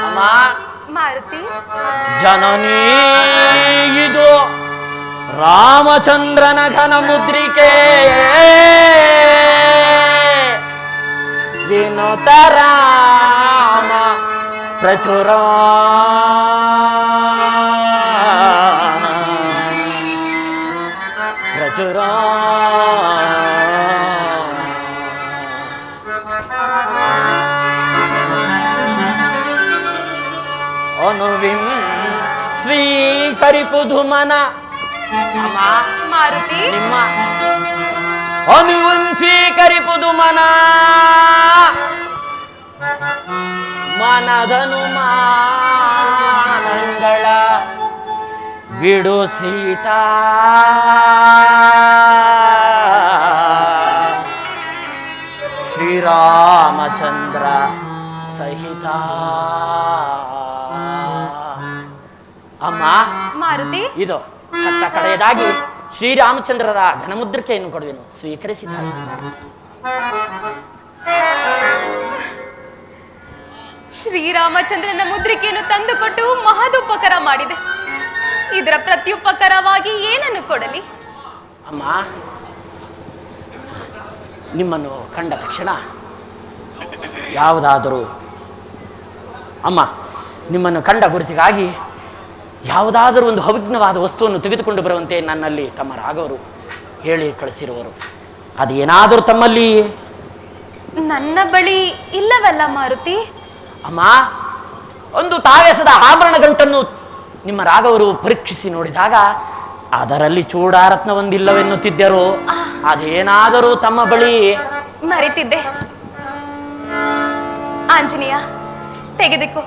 ಅಮ್ಮ ಮಾರುತಿ, ಜನನೀ ಇದು ರಾಮಚಂದ್ರನ ಘನ ಮುದ್ರಿಕೆ ವಿನುತ ರಾಮ ಪ್ರಚುರ ಪ್ರಚುರ ಅನುವಿಂ ಸ್ವೀಕರಿಪುದು ಮನ ಅಮ್ಮ ಮಾರುತಿ ನಿಮ್ಮ ಅನುವಿಂ ಸ್ವೀಕರಿಪುದು ಮನ ಮನದನು ಮಾನಂಗಳ ಬಿಡು ಸೀತಾ ಶ್ರೀರಾಮಚಂದ್ರ ಸಹಿತ ಅಮ್ಮ ಮಾರುತಿ ಇದು ಕಟ್ಟ ಕಡೆಯದಾಗಿ ಶ್ರೀರಾಮಚಂದ್ರರ ಘನಮುದ್ರಿಕೆಯನ್ನು ಕೊಡುವೆನು, ಸ್ವೀಕರಿಸಿ ತಾಯಿ. ಶ್ರೀರಾಮಚಂದ್ರನ ಮುದ್ರಿಕೆಯನ್ನು ತಂದುಕೊಟ್ಟು ಮಹದುಪಕಾರ ಮಾಡಿದೆ. ಇದರ ಪ್ರತ್ಯುಪಕಾರವಾಗಿ ಏನನ್ನು ಕೊಡಲಿ? ಅಮ್ಮ, ನಿಮ್ಮನ್ನು ಕಂಡ ತಕ್ಷಣ ಯಾವುದಾದರೂ ಅಮ್ಮ ನಿಮ್ಮನ್ನು ಕಂಡ ಗುರುತಿಗಾಗಿ ಯಾವುದಾದರೂ ಒಂದು ಅವಿಘ್ನವಾದ ವಸ್ತುವನ್ನು ತೆಗೆದುಕೊಂಡು ಬರುವಂತೆ ನನ್ನಲ್ಲಿ ತಮ್ಮ ರಾಘವರು ಹೇಳಿ ಕಳಿಸಿರುವರು. ಅದೇನಾದರೂ ತಮ್ಮಲ್ಲಿ? ನನ್ನ ಬಳಿ ಇಲ್ಲವಲ್ಲ ಮಾರುತಿ. ಅಮ್ಮ, ಒಂದು ತಾವೆಸದ ಆಭರಣ ಗಂಟನ್ನು ನಿಮ್ಮ ರಾಘವರು ಪರೀಕ್ಷಿಸಿ ನೋಡಿದಾಗ ಅದರಲ್ಲಿ ಚೂಡಾರತ್ನ ಒಂದಿಲ್ಲವೆನ್ನುತ್ತಿದ್ದರು. ಅದೇನಾದರೂ ತಮ್ಮ ಬಳಿ? ಮರೆತಿದ್ದೆ. ಆಂಜನೇಯ, ತೆಗೆದುಕೋ.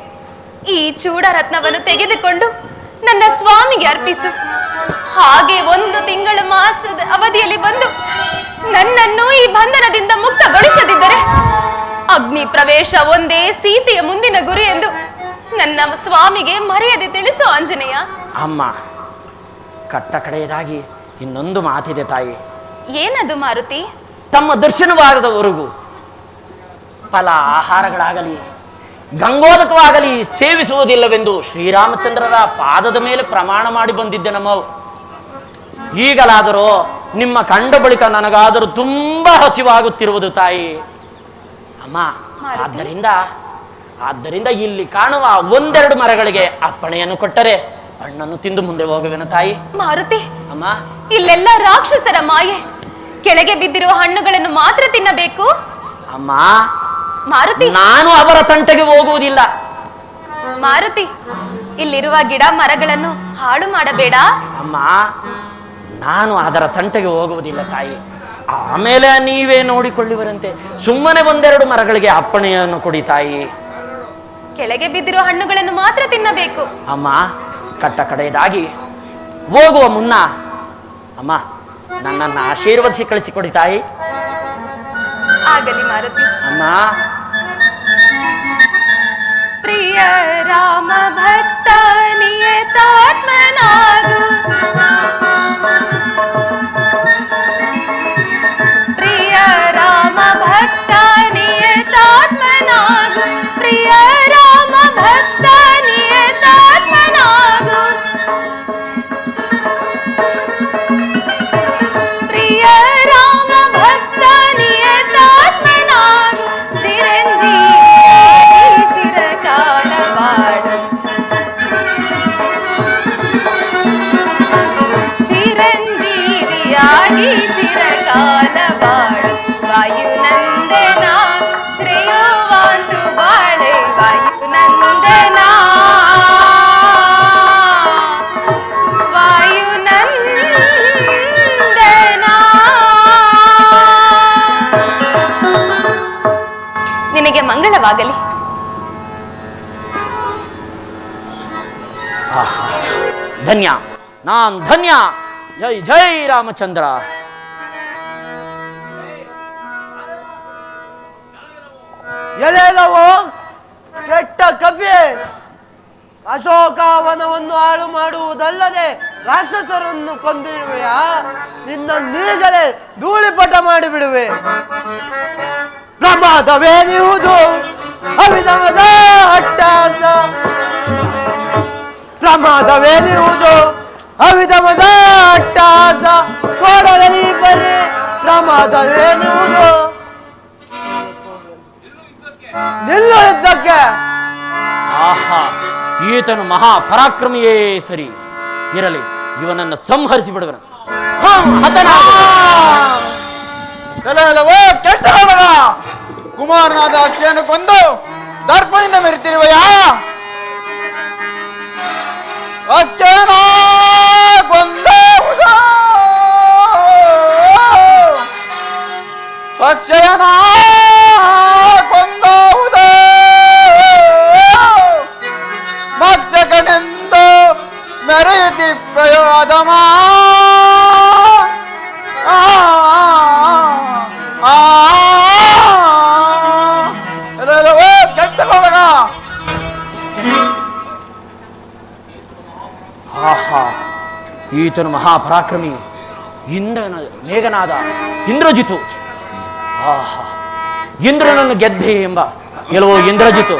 ಈ ಚೂಡರತ್ನವನ್ನು ತೆಗೆದುಕೊಂಡು ನನ್ನ ಸ್ವಾಮಿಗೆ ಅರ್ಪಿಸು. ಹಾಗೆ 1 ತಿಂಗಳ ಮಾಸದ ಅವಧಿಯಲ್ಲಿ ಬಂದು ನನ್ನನ್ನು ಈ ಬಂಧನದಿಂದ ಮುಕ್ತಗೊಳಿಸದಿದ್ದರೆ ಅಗ್ನಿ ಪ್ರವೇಶ ಒಂದೇ ಸೀತೆಯ ಮುಂದಿನ ಗುರಿ ಎಂದು ನನ್ನ ಸ್ವಾಮಿಗೆ ಮರೆಯದೆ ತಿಳಿಸು ಆಂಜನೇಯ. ಅಮ್ಮ, ಕಟ್ಟ ಕಡೆಯದಾಗಿ ಇನ್ನೊಂದು ಮಾತಿದೆ ತಾಯಿ. ಏನದು ಮಾರುತಿ? ತಮ್ಮ ದರ್ಶನವಾಗದವರೆಗೂ ಫಲ ಆಹಾರಗಳಾಗಲಿ ಗಂಗೋದಕವಾಗಲಿ ಸೇವಿಸುವುದಿಲ್ಲವೆಂದು ಶ್ರೀರಾಮಚಂದ್ರರ ಪಾದದ ಮೇಲೆ ಪ್ರಮಾಣ ಮಾಡಿ ಬಂದಿದ್ದೆ ನಮ್ಮ. ಈಗಲಾದರೂ ನಿಮ್ಮ ಕಂಡ ಬಳಿಕ ನನಗಾದರೂ ತುಂಬಾ ಹಸಿವಾಗುತ್ತಿರುವುದು ತಾಯಿ. ಅಮ್ಮ, ಆದ್ದರಿಂದ ಇಲ್ಲಿ ಕಾಣುವ 1-2 ಮರಗಳಿಗೆ ಅಪ್ಪಣೆಯನ್ನು ಕೊಟ್ಟರೆ ಹಣ್ಣನ್ನು ತಿಂದು ಮುಂದೆ ಹೋಗುವೆನು ತಾಯಿ. ಮಾರುತಿ, ಅಮ್ಮ, ಇಲ್ಲೆಲ್ಲ ರಾಕ್ಷಸರ ಮಾಯೆ. ಕೆಳಗೆ ಬಿದ್ದಿರುವ ಹಣ್ಣುಗಳನ್ನು ಮಾತ್ರ ತಿನ್ನಬೇಕು. ಅಮ್ಮ, ಮಾರುತಿ, ನಾನು ಅವರ ತಂಟೆಗೆ ಹೋಗುವುದಿಲ್ಲ. ಮಾರುತಿ, ಇಲ್ಲಿರುವ ಗಿಡ ಮರಗಳನ್ನು ಹಾಳು ಮಾಡಬೇಡ. ಅಮ್ಮ, ನಾನು ಅದರ ತಂಟೆಗೆ ಹೋಗುವುದಿಲ್ಲ ತಾಯಿ. ಆಮೇಲೆ ನೀವೇ ನೋಡಿಕೊಳ್ಳುವರಂತೆ. ಸುಮ್ಮನೆ 1-2 ಮರಗಳಿಗೆ ಅಪ್ಪಣೆಯನ್ನು ಕೊಡಿ ತಾಯಿ. ಕೆಳಗೆ ಬಿದ್ದಿರುವ ಹಣ್ಣುಗಳನ್ನು ಮಾತ್ರ ತಿನ್ನಬೇಕು. ಅಮ್ಮ, ಕಟ್ಟ ಕಡೆಯದಾಗಿ ಹೋಗುವ ಮುನ್ನ ಅಮ್ಮ ನನ್ನನ್ನು ಆಶೀರ್ವದಿಸಿ ಕಳಿಸಿಕೊಡಿ ತಾಯಿ. ಆಗಲಿ ಮಾರುತಿ. ಅಮ್ಮ, ಪ್ರಿಯ ರಾಮ ಭಕ್ತ ನಿಯತಾತ್ಮನಾಗು. ಪ್ರಿಯ ರಾಮ ಭಕ್ತ ನಿಯತಾತ್ಮನಾಗು. ಪ್ರಿಯ ರಾಮ ಭಕ್ತ ನಿಯತಾತ್ಮನಾಗು. ಪ್ರಿಯ ರಾಮ ಭಕ್ತ ನಿಯತಾತ್ಮನಾಗು. ಚಿರಂಜೀವಿ ಚಿರಕಾಲ ಬಾಳು. ಚಿರಂಜೀವಿಯಾಗಿ ಚಿರಕಾಲ ಬಾಳು. ವಾಯುನಂದನ ಶ್ರೇಯೋವಾಂತು ಬಾಳೆ. ವಾಯುನಂದನ ವಾಯುನಂದನ. ನಿನಗೆ ಮಂಗಳವಾಗಲಿ. ಧನ್ಯ, ನಾನ್ ಧನ್ಯ. ಜೈ ಜೈ ರಾಮಚಂದ್ರ. ಎಲೆಲವೋ ಕೆಟ್ಟ ಕವ್ಯೆ, ಅಶೋಕವನವನ್ನು ಹಾಳು ಮಾಡುವುದಲ್ಲದೆ ರಾಕ್ಷಸರನ್ನು ಕೊಂದಿರುವೆಯಾ? ನಿನ್ನ ನೀಗಲೇ ಧೂಳಿಪಟ ಮಾಡಿಬಿಡುವೆ. ಪ್ರಮಾದವೇನಿರುವುದು ಅವಿಧವಾದ ಅಟ್ಟಾಸ. ಪ್ರಮಾದವೇನಿರುವುದು ಅವಿಧಮದ ಅಟ್ಟಾಸ ನೋಡಲಿ ಬರ್ರಿ ಪ್ರಮಾದವೇನಿರುವುದು ನಿಲ್ಲು ಯುದ್ಧಕ್ಕೆ ಆಹಾ ಈತನು ಮಹಾ ಪರಾಕ್ರಮಿಯೇ ಸರಿ ಇರಲಿ ಇವನನ್ನು ಸಂಹರಿಸಿ ಬಿಡುವನು ಕೆಲವೋ ಕೆಟ್ಟ ಮಗ ಕುಮಾರನಾದ ಅಕ್ಕಿಯನ್ನು ಕೊಂದು ದರ್ಪದಿಂದ ಮೆರಿತಿರುವೆಯ ಅಕ್ಕಿಯನ್ನು ಕೊಂದುವುದು ಅಕ್ಷಯನ ಕೊಂದುವುದು ಭಕ್ತಕನೆಂದು ಮೆರೆಯುತ್ತಿಪ್ಪೆಯೋ ಅದಮ ಕೆಟ್ಟ ಮಗ ಆಹಾ ಈತನು ಮಹಾಪರಾಕ್ರಮಿ ಇಂದ್ರನ ಮೇಘನಾದ ಇಂದ್ರಜಿತು ಆಹಾ ಇಂದ್ರನನ್ನು ಗೆದ್ದೆ ಎಂಬ ಗೆಲುವು ಇಂದ್ರಜಿತು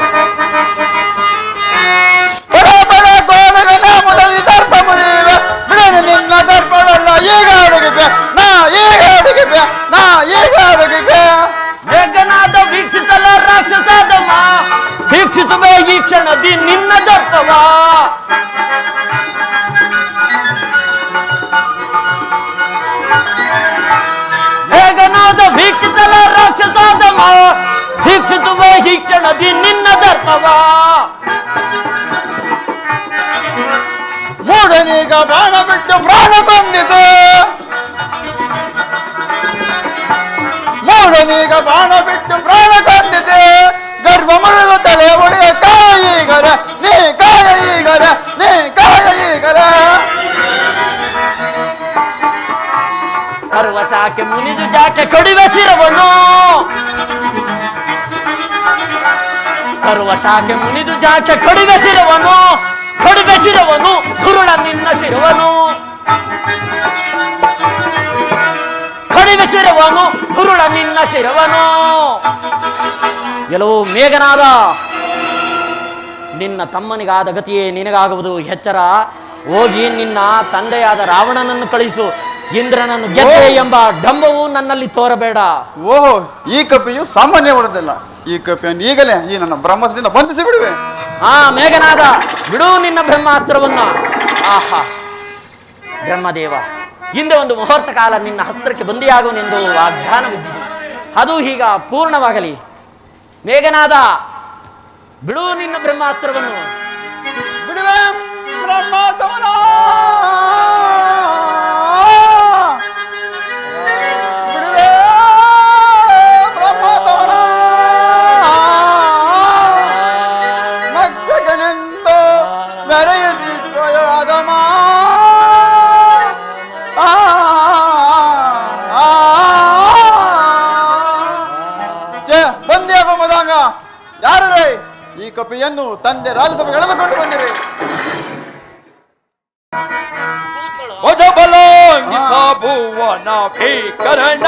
ದರ್ಪ ಮುರಿಯುವೆ ಬಿಡಲು ನಿನ್ನ ದರ್ಪವಲ್ಲ ಈಗ ಅಡಗಿವೆ ನಾ ಈಗ ಅಡಗಿವೆ ನಾ ಈಗ ಅಡಗಿವೆ ಮೇಘನಾದ ವೀಕ್ಷಿಸಲ ರಾಕ್ಷಸಾದಮ ಶಿಕ್ಷಿಸುವೆ ಈ ಕ್ಷಣದಿ ನಿನ್ನ ದರ್ಪವ ಮೇಘನಾದ ವೀಕ್ಷಿಸಲ ರಾಕ್ಷಸಾದಮ ಶಿಕ್ಷಿಸುವೆ ಈ ಕ್ಷಣದಿ ನಿನ್ನ ದರ್ಪವ ಮೂಢನೀಗ ಬಾಣ ಬಿಟ್ಟು ಪ್ರಾಣ ಕೊಂದಿತು ಮೂಢನೀಗ ಬಾಣ ಬಿಟ್ಟು ಪ್ರಾಣ ಕೊಂದಿದೆ ಗರ್ಭ ಮರಳು ತಲೆ ಒಡೆಯ ಕಾಯ ಈಗರ ನೀ ಕಾಯ ಈಗರ ನೀ ಕಾಯ ಈಗರ ಸರ್ವಶಾಖೆ ಮುನಿದು ಜಾಕೆ ಕಡಿವೆ ಶಿರವನು ಸರ್ವಶಾಖೆ ಮುನಿದು ಜಾಕೆ ಕಡಿವೆ ಶಿರವನು ಕಡಿವೆ ಶಿರವನು ಧುರುಳ ನಿನ್ನ ಶಿರವನು ಕಡಿವೆ ಶಿರವನು ಧುರುಳ ನಿನ್ನ ಶಿರವನು ಎಲ್ಲವೂ ಮೇಘನಾದ ನಿನ್ನ ತಮ್ಮನಿಗಾದ ಗತಿಯೇ ನಿನಗಾಗುವುದು ಎಚ್ಚರ ಹೋಗಿ ನಿನ್ನ ತಂದೆಯಾದ ರಾವಣನನ್ನು ಕಳಿಸು ಇಂದ್ರನನ್ನು ಗೆದ್ದೆ ಎಂಬ ಡಂಬವು ನನ್ನಲ್ಲಿ ತೋರಬೇಡ ಓಹೋ ಈ ಕಪಿಯು ಸಾಮಾನ್ಯವಾದಲ್ಲ ಈ ಕಪಿಯನ್ನು ಈಗಲೇ ಈ ನನ್ನ ಬ್ರಹ್ಮಸದಿಂದ ಬಂಧಿಸಿ ಬಿಡುವೆ ಮೇಘನಾದ ಬಿಡು ನಿನ್ನ ಬ್ರಹ್ಮಾಸ್ತ್ರವನ್ನು ಆಹಾ ಬ್ರಹ್ಮದೇವ ಹಿಂದೆ ಒಂದು ಮುಹೂರ್ತ ಕಾಲ ನಿನ್ನ ಹಸ್ತ್ರಕ್ಕೆ ಬಂದಿಯಾಗುವನೆಂದು ವಾಗ್ದಾನವಿದ್ದಿದೆ ಅದು ಈಗ ಪೂರ್ಣವಾಗಲಿ ಮೇಘನಾದ ಬಿಡು ನಿನ್ನ ಬ್ರಹ್ಮಾಸ್ತ್ರವನ್ನು ಬಿಡುವೆ ಬ್ರಹ್ಮಾಸ್ತ್ರವನ್ನ ಬಿಡುವೆ ಬ್ರಹ್ಮಾಸ್ತ್ರವನ್ನ ಮಗ್ಗನೆಂದು ಮೆರೆಯುತ್ತಿಪ್ಪೆಯೋ ಅದಮ ಬಂದ್ಯಾಗ ಮದಂಗ ಯಾರೇ ಈ ಕಪಿಯನ್ನು ತಂದೆ ರಾಜಸಭೆಗೆ ಎಳೆದುಕೊಂಡು ಬಂದಿರಿ ಭುಜಬಲಾಂಗಿತ ಭುವನ ಭೀಕರಣ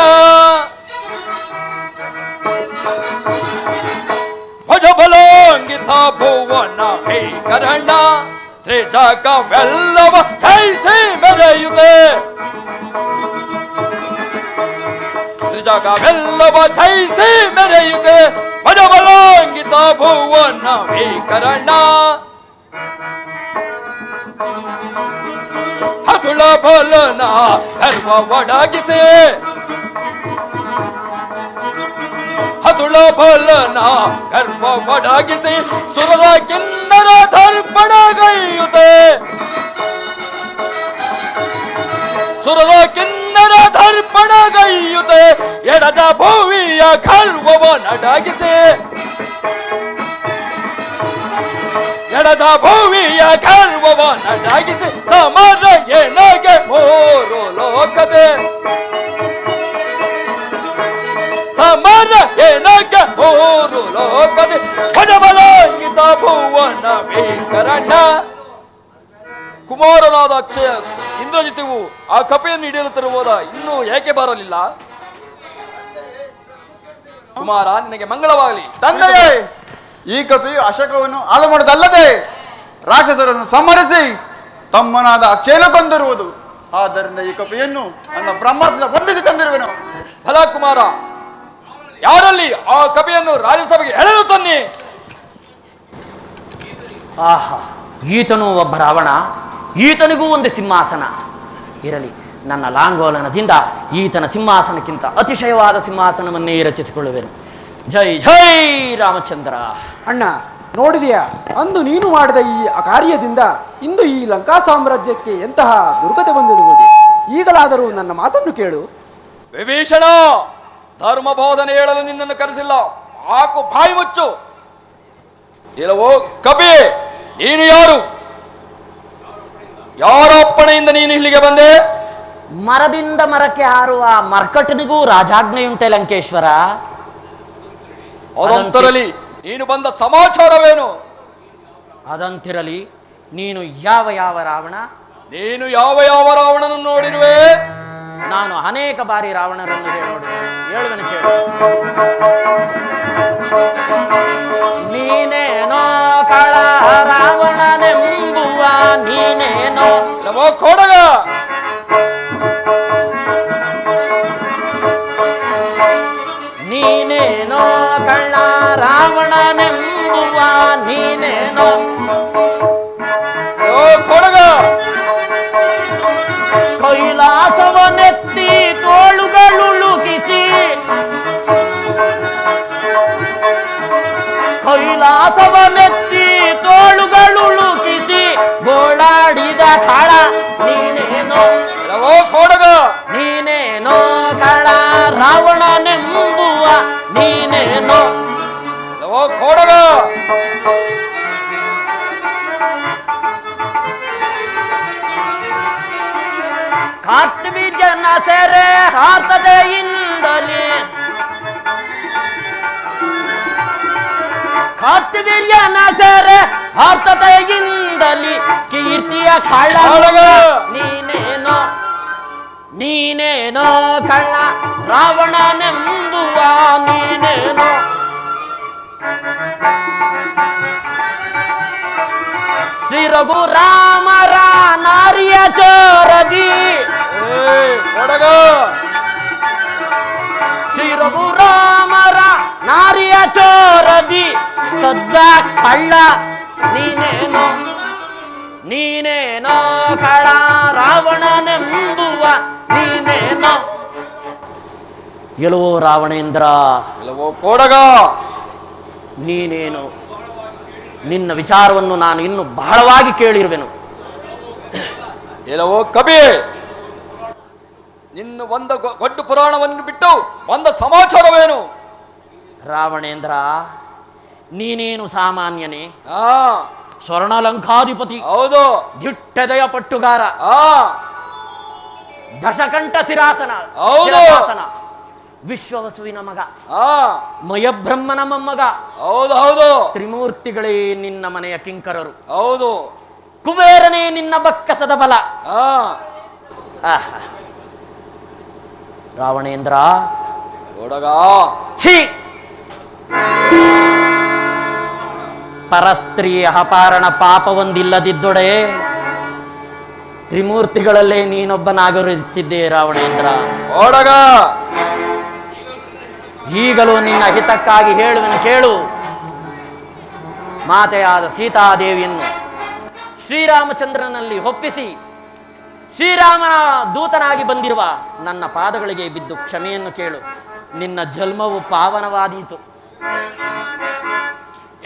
ಭುಜಬಲಾಂಗಿತ ಭುವನ ಭೀಕರಣ ತ್ರಿಜಗವೆಲ್ಲವ ಕೈಸಿ ಮೆರೆಯುತ್ತೆ ತ್ರಿಜಗವೆಲ್ಲವ ಕೈಸಿ ಮೆರೆಯುತ್ತೆ ಭುಜಬಲಾಂಗಿತ ಭುವನ ಭೀಕರಣ ಹತುಳ ಬಲನ ಧರ್ಮ ಒಡಗಿಸಿ ಹತುಳ ಬಲನ ಧರ್ಮ ಒಡಗಿಸಿ ಸುರರ ಕಿನ್ನರ ದರ್ಪಣಗೈಯುತ್ತೆ ಸುರರ ಕಿನ್ನರ ದರ್ಪಣಗೈಯುತ್ತೆ ಎಡದ ಭೂವಿಯ ಗರ್ವವ ನಡಗಿಸಿ ಎಡದ ಭೂವಿಯ ಗರ್ವವ ನಡಗಿಸಿ ಸಮರ ಏನಗೆ ಮೋರು ಲೋಕದೆ ಸಮರ ಏನಗೆ ಮೋರು ಲೋಕದೆ ಭಜಬಲಾಂಗಿತ ಭುವನ ಭೀಕರಣ ಕುಮಾರನಾದ ಅಕ್ಷಯ ಇಂದ್ರಜಿತವು ಆ ಕಪೆಯನ್ನು ಹಿಡಿಯಲು ತರುವುದ ಇನ್ನೂ ಏಕೆ ಬರಲಿಲ್ಲ? ಕುಮಾರ ನಿನಗೆ ಮಂಗಳವಾಗಲಿ. ತಂದೆಯೇ, ಈ ಕಪಿಯು ಅಶೋಕವನ್ನು ಹಾಳು ಮಾಡುವುದಲ್ಲದೆ ರಾಕ್ಷಸರನ್ನು ಸಂಹರಿಸಿ ತಮ್ಮನಾದ ಅಕ್ಷಯನ ಕೊಂದಿರುವುದು. ಆದ್ದರಿಂದ ಈ ಕಪಿಯನ್ನು ನನ್ನ ಬ್ರಹ್ಮಾಸ್ತ್ರ ಬಂಧಿಸಿ ತಂದಿರುವೆನು. ಫಲ ಕುಮಾರ, ಯಾರಲ್ಲಿ ಆ ಕಪಿಯನ್ನು ರಾಜ್ಯಸಭೆಗೆ ಎಳೆದು ತನ್ನಿ. ಆಹಾ, ಈತನೂ ಒಬ್ಬ ರಾವಣ, ಈತನಿಗೂ ಒಂದು ಸಿಂಹಾಸನ ಇರಲಿ. ನನ್ನ ಲಾಂಗೋಲನದಿಂದ ಈತನ ಸಿಂಹಾಸನಕ್ಕಿಂತ ಅತಿಶಯವಾದ ಸಿಂಹಾಸನವನ್ನೇ ರಚಿಸಿಕೊಳ್ಳುವೆನು. ಜೈ ಜೈ ರಾಮಚಂದ್ರ. ಅಣ್ಣ ನೋಡಿದೆಯಾ, ಅಂದು ನೀನು ಮಾಡಿದ ಈ ಕಾರ್ಯದಿಂದ ಇಂದು ಈ ಲಂಕಾ ಸಾಮ್ರಾಜ್ಯಕ್ಕೆ ಎಂತಹ ದುರ್ಗತೆ ಬಂದಿರುವುದು. ಈಗಲಾದರೂ ನನ್ನ ಮಾತನ್ನು ಕೇಳು. ವಿಭೀಷಣ, ಧರ್ಮ ಬೋಧನೆ ಹೇಳಲು ನಿನ್ನನ್ನು ಕರೆಸಿಲ್ಲ, ಹಾಕು ಬಾಯಿ ಮುಚ್ಚು. ಇಲ್ಲವೋ ಕಪಿ, ನೀನು ಯಾರು? ಯಾರ ಅಪ್ಪಣೆಯಿಂದ ನೀನು ಇಲ್ಲಿಗೆ ಬಂದೆ? ಮರದಿಂದ ಮರಕ್ಕೆ ಹಾರುವ ಮರ್ಕಟನಿಗೂ ರಾಜಾಜ್ಞೆಯುಂಟೆ ಲಂಕೇಶ್ವರ. ಅದಂತರಲಿ ನೀನು ಬಂದ ಸಮಾಚಾರವೇನು? ಅದಂತಿರಲಿ, ನೀನು ಯಾವ ಯಾವ ರಾವಣ? ನೀನು ಯಾವ ಯಾವ ರಾವಣನನ್ನು ನೋಡಿರುವೆ? ನಾನು ಅನೇಕ ಬಾರಿ ರಾವಣರನ್ನು ಹೇಳುವೆನು ಕೇಳು. ನೀನೇನೋ ಕಳ ರಾವಣನೆಂಬುವ ನೀನೇನೋ. ನಮೋ ಕೊಡಗ, ನೀನೇನೋ ಕಳ್ಳ ರಾವಣನೆಂಬುವ ನೀನೇನೋ. ಓ ಕೊಡಗ, ಕೈಲಾಸವನೆತ್ತಿ ತೋಳುಗಳುಳುಕಿಸಿ, ಕೈಲಾಸವನೆತ್ತಿ ತೋಳುಗಳುಳುಕಿಸಿ ಗೋಳಾಡಿದ ಕಾಳ ನೀನೇನೋ. ನಮೋ ಕೊಡಗ, ನೀನೇನೋ ಕಳ್ಳ ರಾವಣನೆಂಬುವ ನೀನೇನೋ. ನಮೋ ಕೊಡಗ, ಕಾರ್ತಿವೀರ್ಯನ ಸೆರೆ ಹಾರ್ತದೆಯಿಂದಲೇ, ಕಾರ್ತಿವೀರ್ಯನ ಸೆರೆ ಹಾರ್ತದೆಯಿಂದಲೇ ಕೀರ್ತಿಯ ಕಳ್ಳ ನೀನೇನೋ. ನೀನೇನೋ ಕಳ್ಳ ರಾವಣನೆಂಬುವ ನೀನೇನೋ. ಶ್ರೀ ರಘುರಾಮರ ನಾರಿಯ ಚೋರದಿ, ಕೊಡಗ, ಶ್ರೀ ರಘುರಾಮರ ನಾರಿಯ ಚೋರದಿ ಕದ್ದ ಕಳ್ಳ ನೀನೇನೋ. ನೀನೇನೋ ಕಳ್ಳ ರಾವಣನೆಂಬುವ ನೀನೇನೋ. ಎಲ್ಲವೋ ರಾವಣೇಂದ್ರ, ಇಲ್ಲವೋ ಕೊಡಗ, ನೀನೇನು? ನಿನ್ನ ವಿಚಾರವನ್ನು ನಾನು ಇನ್ನು ಬಹಳವಾಗಿ ಕೇಳಿರುವೆನು. ಇಲ್ಲವೋ ಕಪಿ, ನಿನ್ನ ಒಂದ ಗೊಡ್ಡು ಪುರಾಣವನ್ನು ಬಿಟ್ಟು ಬಂದ ಸಮಾಚಾರವೇನು? ರಾವಣೇಂದ್ರ, ನೀನೇನು ಸಾಮಾನ್ಯನೇ? ಆ ಸ್ವರ್ಣಲಂಕಾಧಿಪತಿ, ಹೌದು. ದಿಟ್ಟದಯ ಪಟ್ಟುಗಾರ, ಆ ದಶಕಂಠ ಸಿರಾಸನ, ಹೌದು. ಶಿರಸಾಸನ, ವಿಶ್ವವಸುವಿನ ಮಗ, ಆ ಮಯಬ್ರಹ್ಮನ ಮೊಮ್ಮಗ. ಹೌದು ಹೌದು. ತ್ರಿಮೂರ್ತಿಗಳೇ ನಿನ್ನ ಮನೆಯ ಕಿಂಕರರು. ಹೌದು. ಕುಬೇರನೇ ನಿನ್ನ ಬಕ್ಕಸದ ಬಲ. ಆಹಾ. ರಾವಣೇಂದ್ರ, ಕೊಡಗ, ಛೀ! ಪರಸ್ತ್ರೀ ಅಪಹರಣ ಪಾಪವೊಂದಿಲ್ಲದಿದ್ದೊಡೆ ತ್ರಿಮೂರ್ತಿಗಳಲ್ಲೇ ನೀನೊಬ್ಬನಾಗಿರುತ್ತಿದ್ದೆ ರಾವಣೇಂದ್ರ. ಕೊಡಗ, ಈಗಲೂ ನಿನ್ನ ಹಿತಕ್ಕಾಗಿ ಹೇಳುವೆನು ಕೇಳು. ಮಾತೆಯಾದ ಸೀತಾದೇವಿಯನ್ನು ಶ್ರೀರಾಮಚಂದ್ರನಲ್ಲಿ ಒಪ್ಪಿಸಿ ಶ್ರೀರಾಮನ ದೂತನಾಗಿ ಬಂದಿರುವ ನನ್ನ ಪಾದಗಳಿಗೆ ಬಿದ್ದು ಕ್ಷಮೆಯನ್ನು ಕೇಳು. ನಿನ್ನ ಜನ್ಮವು ಪಾವನವಾದೀತು.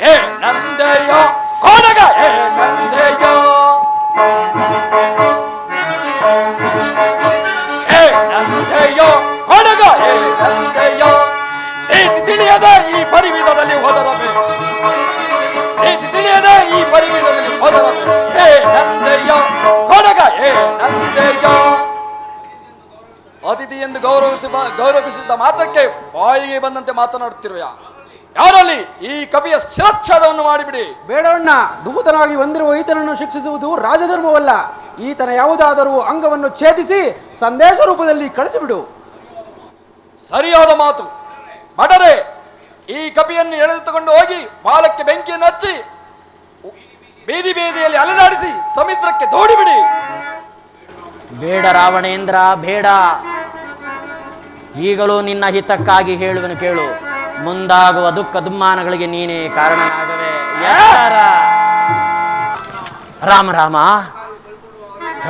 ಏ ನಂದೆಯ ಕೊಡಗ, ಏ ನಂದೆಯ, ಏ ನಂದೆಯ ಕೊಡಗ, ಏ ನಂದೆಯ. ನೀತಿ ತಿಳಿಯದ ಈ ಪರಿವಿಧದಲ್ಲಿ ಹೋದರಮೆ, ನೀತಿ ತಿಳಿಯದ ಈ ಪರಿವಿಧದಲ್ಲಿ ಹೋದರಮೆ. ಏ ನಂದೆಯ ಕೊಡಗ, ಏ ನಂದೆಯ. ಅತಿಥಿ ಎಂದು ಗೌರವಿಸಿದ ಮಾತ್ರಕ್ಕೆ ಬಾಯಿಗೆ ಬಂದಂತೆ ಮಾತನಾಡುತ್ತಿರುವೆಯ? ಯಾರಲ್ಲಿ ಈ ಕವಿಯ ಶಿರಚ್ಛೇದವನ್ನು ಮಾಡಿಬಿಡಿ. ಬೇಡವಣ್ಣ, ದೂತನಾಗಿ ಬಂದಿರುವ ಈತನನ್ನು ಶಿಕ್ಷಿಸುವುದು ರಾಜಧರ್ಮವಲ್ಲ. ಈತನ ಯಾವುದಾದರೂ ಅಂಗವನ್ನು ಛೇದಿಸಿ ಸಂದೇಶ ರೂಪದಲ್ಲಿ ಕಳಿಸಿಬಿಡು. ಸರಿಯಾದ ಮಾತು. ಮಡರೆ, ಈ ಕಪಿಯನ್ನು ಎಳೆದುಕೊಂಡು ಹೋಗಿ ಬಾಲಕ್ಕೆ ಬೆಂಕಿಯನ್ನು ಹಚ್ಚಿ ಬೀದಿ ಬೀದಿಯಲ್ಲಿ ಅಲೆದಾಡಿಸಿ ಸಮುದ್ರಕ್ಕೆ ದೋಡಿಬಿಡಿ. ಬೇಡ ರಾವಣೇಂದ್ರ, ಬೇಡ. ಈಗಲೂ ನಿನ್ನ ಹಿತಕ್ಕಾಗಿ ಹೇಳುವನು ಕೇಳು. ಮುಂದಾಗುವ ದುಃಖ ದುಮ್ಮಾನಗಳಿಗೆ ನೀನೇ ಕಾರಣನಾಗವೆ. ಎತ್ತರ. ರಾಮ ರಾಮ,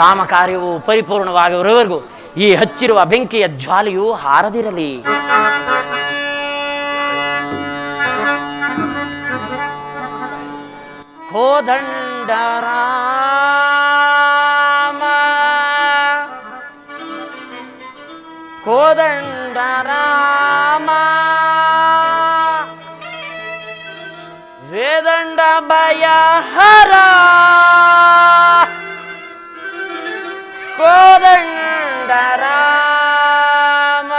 ರಾಮ ಕಾರ್ಯವು ಪರಿಪೂರ್ಣವಾಗುವವರೆಗೂ ಈ ಹಚ್ಚಿರುವ ಬೆಂಕಿಯ ಜ್ವಾಲೆಯು ಹಾರದಿರಲಿ. ಕೋದಂಡ ರಾಮ, ಕೋದಂಡ ರಾಮ, ವೇದಂಡ ಭಯಹರ, ಕೋದಂಡ ರಾಮ,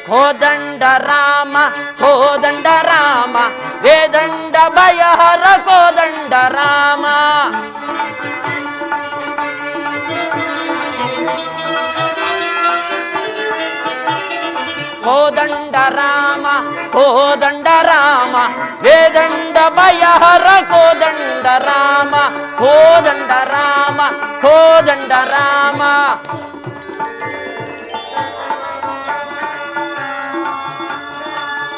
ಕೋದಂಡ ರಾಮ, ಕೋದಂಡ ರಾಮ, ವೇದಂಡ ಭಯಹರ, ಕೋದಂಡ ರಾಮ. ಕೋದಂಡ ರಾಮ, ಕೋದಂಡ ರಾಮ, ವೇದಂಡ ಭಯಹರ, ಕೋದಂಡ ರಾಮ, ಕೋದಂಡ ರಾಮ, ಕೋದಂಡ ರಾಮ.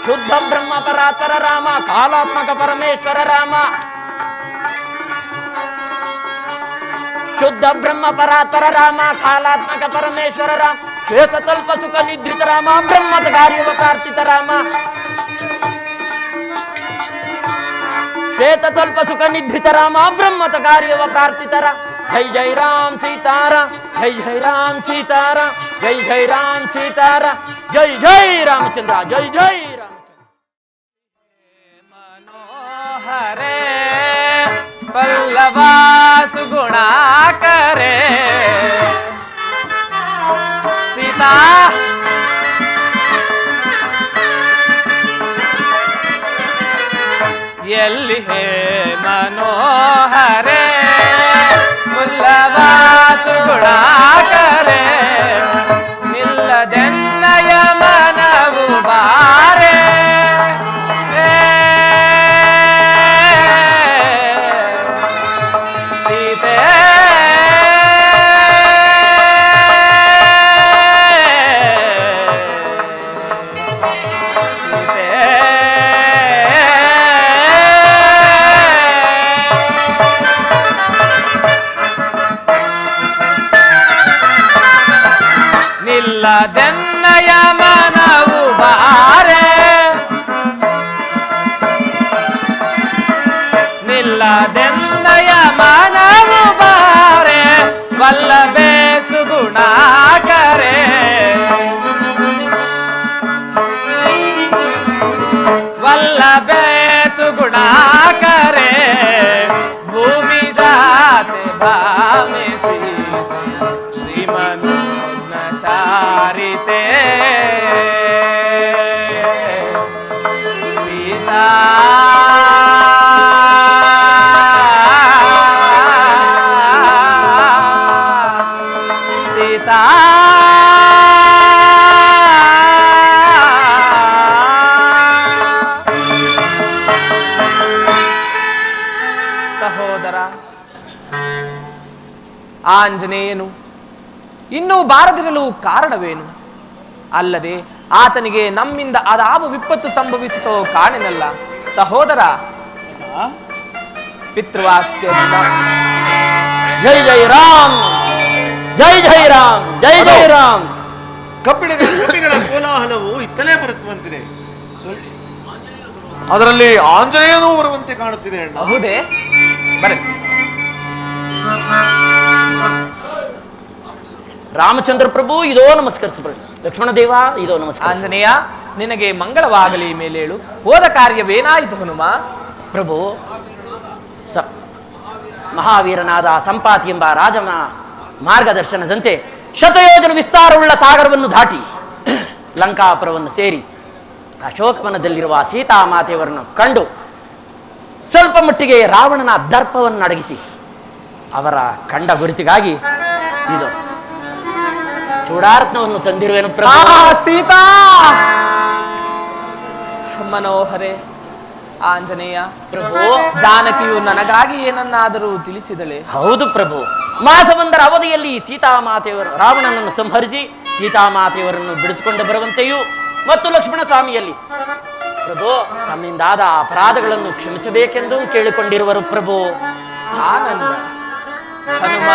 ಶುದ್ಧ ಬ್ರಹ್ಮ ಪರಾತ್ಪರ ರಾಮ, ಕಾಲಾತ್ಮಕ ಪರಮೇಶ್ವರ ರಾಮ. ಶುದ್ಧ ಬ್ರಹ್ಮ ಪರಾತ್ಪರ ರಾಮ, ಕಾಲಾತ್ಮಕ ಪರಮೇಶ್ವರ ರಾಮ. ಶ್ವೇತ ತಲ್ಪ ಸುಖ ನಿದ್ರಿತ ರಾಮ, ಬ್ರಹ್ಮದ ಕಾರ್ಯವ ಪ್ರಾರ್ಥಿತ ರಾಮ. ಶ್ವೇತ ತಲ್ಪ ಸುಖ ನಿದ್ರಿತ ರಾಮ, ಬ್ರಹ್ಮದ ಕಾರ್ಯವ ಪ್ರಾರ್ಥಿತ ರಾಮ. ಜೈ ಜೈ ರಾಮ್ ಸೀತಾರಾಮ್, ಜೈ ಜೈ ರಾಮ್ ಸೀತಾರಾಮ್, ಜೈ ಜೈ ರಾಮ್ ಸೀತಾರಾಮ್, ಜೈ ಜೈ ರಾಮಚಂದ್ರ, ಜೈ ಜೈ ರಾಮಚಂದ್ರ. ಮನೋಹರೇ ಪಲ್ಲವ ಸುಗುಣಾಕರೇ ಸೀತಾ ಎಲ್ಲಿ ಹೇ ಮನೋಹರೇ ಪಲ್ಲವ ಸುಗುಣಾಕರೇ ನಿಲ್ಲದೆನ್ನಯ ಮನವು ಬಾರೆ ಸೀತೆ ನಿಲ್ಲದೆನ್ನಯ ಮನವು ಬಾರೆ ನಿಲ್ಲದೆನ್ನಯ ಮನವು ಬಾರೆ ವಲ್ಲಭೆ ಸುಗುಣಾಕರೇ ವಲ್ಲಭೆ ಸುಗುಣಾಕರೇ ಭೂಮಿ ಜಾತೆ ಭಾಮಿಸಿ ಶ್ರೀಮನು ಚಾರಿತೆ ಸೀತಾ ಸೀತಾ ಸಹೋದರ ಆಂಜನೇಯನು ಇನ್ನೂ ಬಾರದಿರಲು ಕಾರಣವೇನು? ಅಲ್ಲದೆ ಆತನಿಗೆ ನಮ್ಮಿಂದ ಅದಾವ ವಿಪತ್ತು ಸಂಭವಿಸಿತೋ ಕಾಣೆನಲ್ಲ. ಸಹೋದರ ಪಿತೃವಾಕ್ಯದಿಂದ ಜೈ ಜೈ ರಾಮ್, ಜೈ ಜೈ ರಾಮ್, ಜೈ ಜೈ ರಾಮ್. ಕಬ್ಬಿಣಗಳ ಕೋಲಾಹಲವು ಇತ್ತಲೇ ಬರುತ್ತುವಂತಿದೆ. ಅದರಲ್ಲಿ ಆಂಜನೇಯನೂ ಬರುವಂತೆ ಕಾಣುತ್ತಿದೆ ಅಣ್ಣ. ಹೌದೇ? ಬರಲಿ. ರಾಮಚಂದ್ರ ಪ್ರಭು ಇದೋ ನಮಸ್ಕರಿಸಬರಲಿ. ಲಕ್ಷ್ಮಣ ದೇವ ಇದೋ ನಮಸ್ಕಾರ. ಆಂಜನೇಯ ನಿನಗೆ ಮಂಗಳವಾಗಲಿ. ಮೇಲೇಳು. ಹೋದ ಕಾರ್ಯವೇನಾಯಿತು ಹನುಮ? ಪ್ರಭು, ಮಹಾವೀರನಾದ ಸಂಪಾತಿ ಎಂಬ ರಾಜನ ಮಾರ್ಗದರ್ಶನದಂತೆ ಶತಯೋಜನ ವಿಸ್ತಾರವುಳ್ಳ ಸಾಗರವನ್ನು ದಾಟಿ ಲಂಕಾಪುರವನ್ನು ಸೇರಿ ಅಶೋಕವನದಲ್ಲಿರುವ ಸೀತಾಮಾತೆಯವರನ್ನು ಕಂಡು ಸ್ವಲ್ಪ ಮಟ್ಟಿಗೆ ರಾವಣನ ದರ್ಪವನ್ನು ಅಡಗಿಸಿ ಅವರ ಕಂಡ ಗುರುತಿಗಾಗಿ ಇದು ಚೂಡಾರತ್ನವನ್ನು ತಂದಿರುವೆನು ಪ್ರಭು. ಸೀತಾ ಮನೋಹರೇ ಆಂಜನೇಯ, ಪ್ರಭು. ಜಾನಕಿಯು ನನಗಾಗಿ ಏನನ್ನಾದರೂ ತಿಳಿಸಿದಳೆ? ಹೌದು ಪ್ರಭು. ಮಾಸವೊಂದರ ಅವಧಿಯಲ್ಲಿ ಸೀತಾಮಾತೆಯವರು ರಾವಣನನ್ನು ಸಂಹರಿಸಿ ಸೀತಾಮಾತೆಯವರನ್ನು ಬಿಡಿಸಿಕೊಂಡು ಬರುವಂತೆಯೂ ಮತ್ತು ಲಕ್ಷ್ಮಣ ಸ್ವಾಮಿಯಲ್ಲಿ ಪ್ರಭು ತಮ್ಮಿಂದಾದ ಅಪರಾಧಗಳನ್ನು ಕ್ಷಮಿಸಬೇಕೆಂದು ಕೇಳಿಕೊಂಡಿರುವರು ಪ್ರಭು. ಆನಂದ. ಹನುಮ,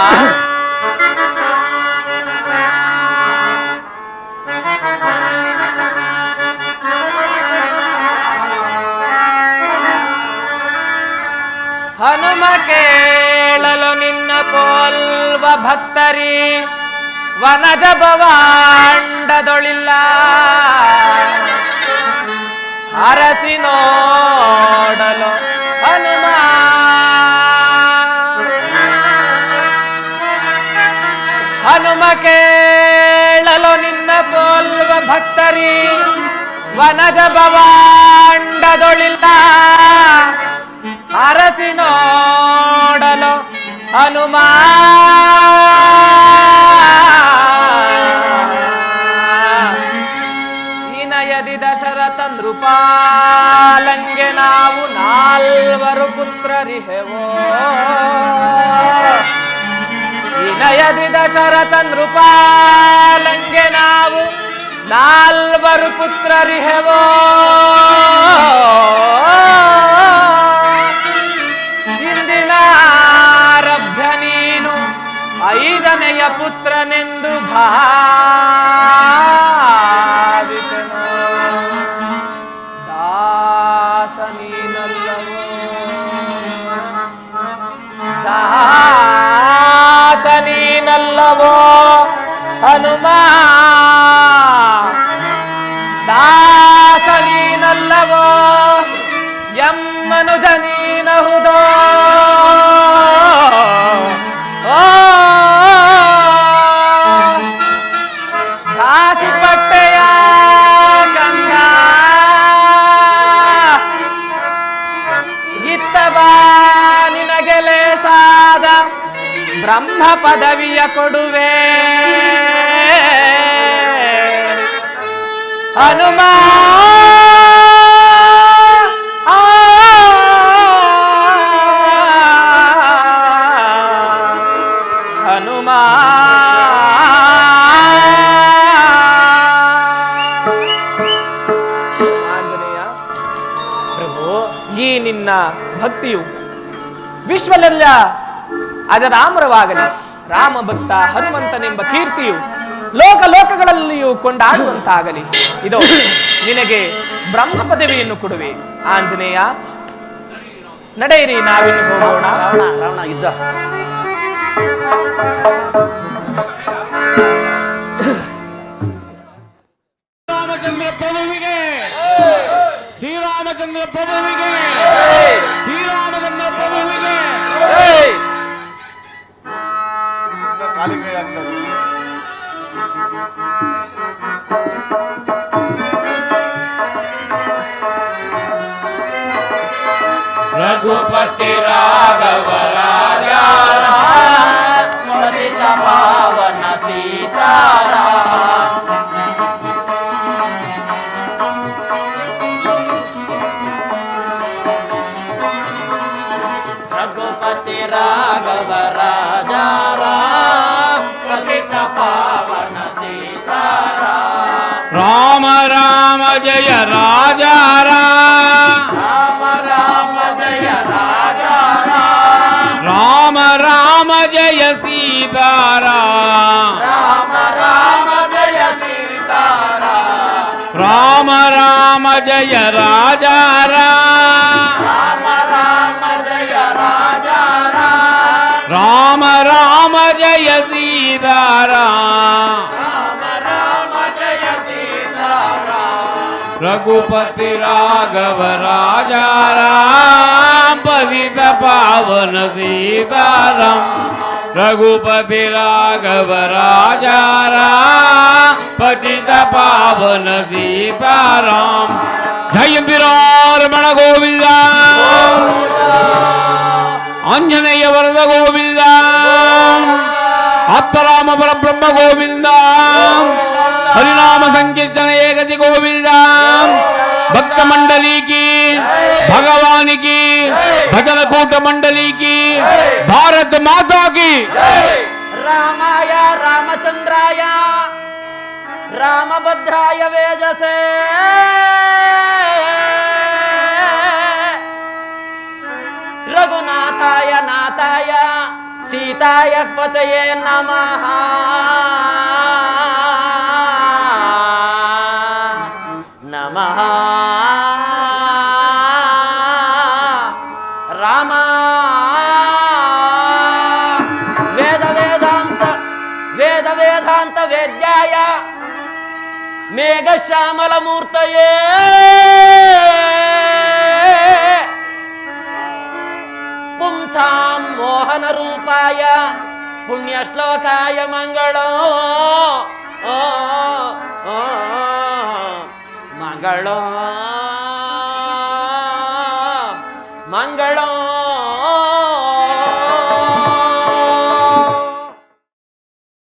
ಹನುಮ ಕೇಳಲು ನಿನ್ನ ಕೊಲ್ವ ಭಕ್ತರಿ ವನಜ ಭವಾಂಡದೊಳಿಲ್ಲ ಅರಸಿ ನೋಡಲು ಹನುಮ. ಹನುಮ ಕೇಳಲು ನಿನ್ನ ಕೊಲ್ವ ಭಕ್ತರಿ ವನಜ ಭವಾಂಡದೊಳಿಲ್ಲ ಅರಸಿ ನೋಡಲು ಹನುಮ. ಇನಯದಿ ದಶರಥ ನೃಪಾಲಂಗೆ ನಾವು ನಾಲ್ವರು ಪುತ್ರರಿಹೆವೋ. ಇನಯದಿ ದಶರಥ ನೃಪಾಲಂಗೆ ನಾವು ನಾಲ್ವರು ಪುತ್ರರಿಹೆವೋ. ಇಂದಿನಾರಭ್ಯ ನೀನು 5ನೆಯ ಪುತ್ರನೆಂದು ಭಾವಿತೆನು. ದಾಸ ನೀನಲ್ಲವೋ, ದಾಸ ನೀನಲ್ಲವೋ ಹನುಮ, ದಾಸ ನೀನಲ್ಲವೋ ಎಮ್ಮನುಜ ನೀನಹುದೋ. ದಾಸಿ ಪಟ್ಟೆಯ ಗಂಗ ಇತ್ತಬಾ ನಿನಗೆ ಲೇಸಾದ ಬ್ರಹ್ಮ ಪದವಿಯ ಕೊಡುವೆ ಹನುಮ. ಹನುಮ ಆಂಜನೇಯ, ಪ್ರಭು ಈ ನಿನ್ನ ಭಕ್ತಿಯು ವಿಶ್ವಲೆಲ್ಲ ಅಜರಾಮರವಾಗಲಿ. ರಾಮ ಭಕ್ತ ಹನುಮಂತನೆಂಬ ಕೀರ್ತಿಯು ಲೋಕ ಲೋಕಗಳಲ್ಲಿಯೂ ಕೊಂಡಾಡುವಂತಾಗಲಿ. ಇದು ನಿನಗೆ ಬ್ರಹ್ಮ ಪದವಿಯನ್ನು ಕೊಡುವೆ ಆಂಜನೇಯ. ನಡೆಯಿರಿ, ನಾವಿನ್ನು ಹೋಗೋಣ. ರಾವಣ ಯುದ್ಧ. ಶ್ರೀರಾಮಚಂದ್ರ ಪ್ರಭುವಿಗೆ, ಶ್ರೀರಾಮಚಂದ್ರ ಪ್ರಭುವಿಗೆ, ಶ್ರೀರಾಮಚಂದ್ರ ಪ್ರಭುವಿಗೆ. ಕಾಲಿಕೈ ಆಗ್ತದೆ. ರಘುಪತಿ ರಾಘವ ರಾಜ ಪತಿತ ಪಾವನ ಸೀತಾರಾಮ. ರಘುಪತಿ ರಾಘವ ರಾಜ ಪತಿತ ಪಾವನ ಸೀತಾರಾಮ. ರಾಮ ರಾಮ ಜಯ ರಾಜ ರಾಮ ರಾಮ ಜಯ ರಾಜ ರಾಮ ರಾಮ ಜಯ ಸೀತಾರಾಮ. ರಾಮ ರಾಮ ಜಯ ಸೀತಾರಾಮ. ರಾಮ ರಾಮ ಜಯ ರಾಜ ರಾಮ ರಾಮ ಜಯ ರಾಜ ರಾಮ ರಾಮ ಜಯ ಸೀತಾರಾಮ. ರಾಮ ರಾಮ ಜಯ ಸೀತಾರಾಮ. ರಘುಪತಿ ರಾಘವ ರಾಜ ರಾಮ ಪತಿತ ಪಾವನ ಸೀತಾರಾಮ. ರಘುಪತಿ ರಾಘವ ರಾಜ ರಾಮ ಪತಿತ ಪಾವನ ಸೀತಾರಾಮ. ಜಯ ವಿರಾರಮಣ ಗೋವಿಂದ, ಆಂಜನೇಯ ವರದ ಗೋವಿಂದ, ಆತ್ಮರಾಮ ಪರಬ್ರಹ್ಮ ಗೋವಿಂದ, ಹರಿನಾಮ ಸಂಕೀರ್ತನ ಏಕತಿ ಗೋವಿಂದ, ಭಕ್ತ ಮಂಡಲಿ ಕಿ भगवान की भजन कूट मंडली की भारत माता की रामाय रामचंद्राय रामभद्राय वेजसे रघुनाथाय नाथाय सीताय पतये नमः नमः राम वेद वेदांत वेद्याय मेघ श्यामल मूर्तये पुंसां मोहन रूपाय पुण्यश्लोकाय मंगलो मंगलो मंगलो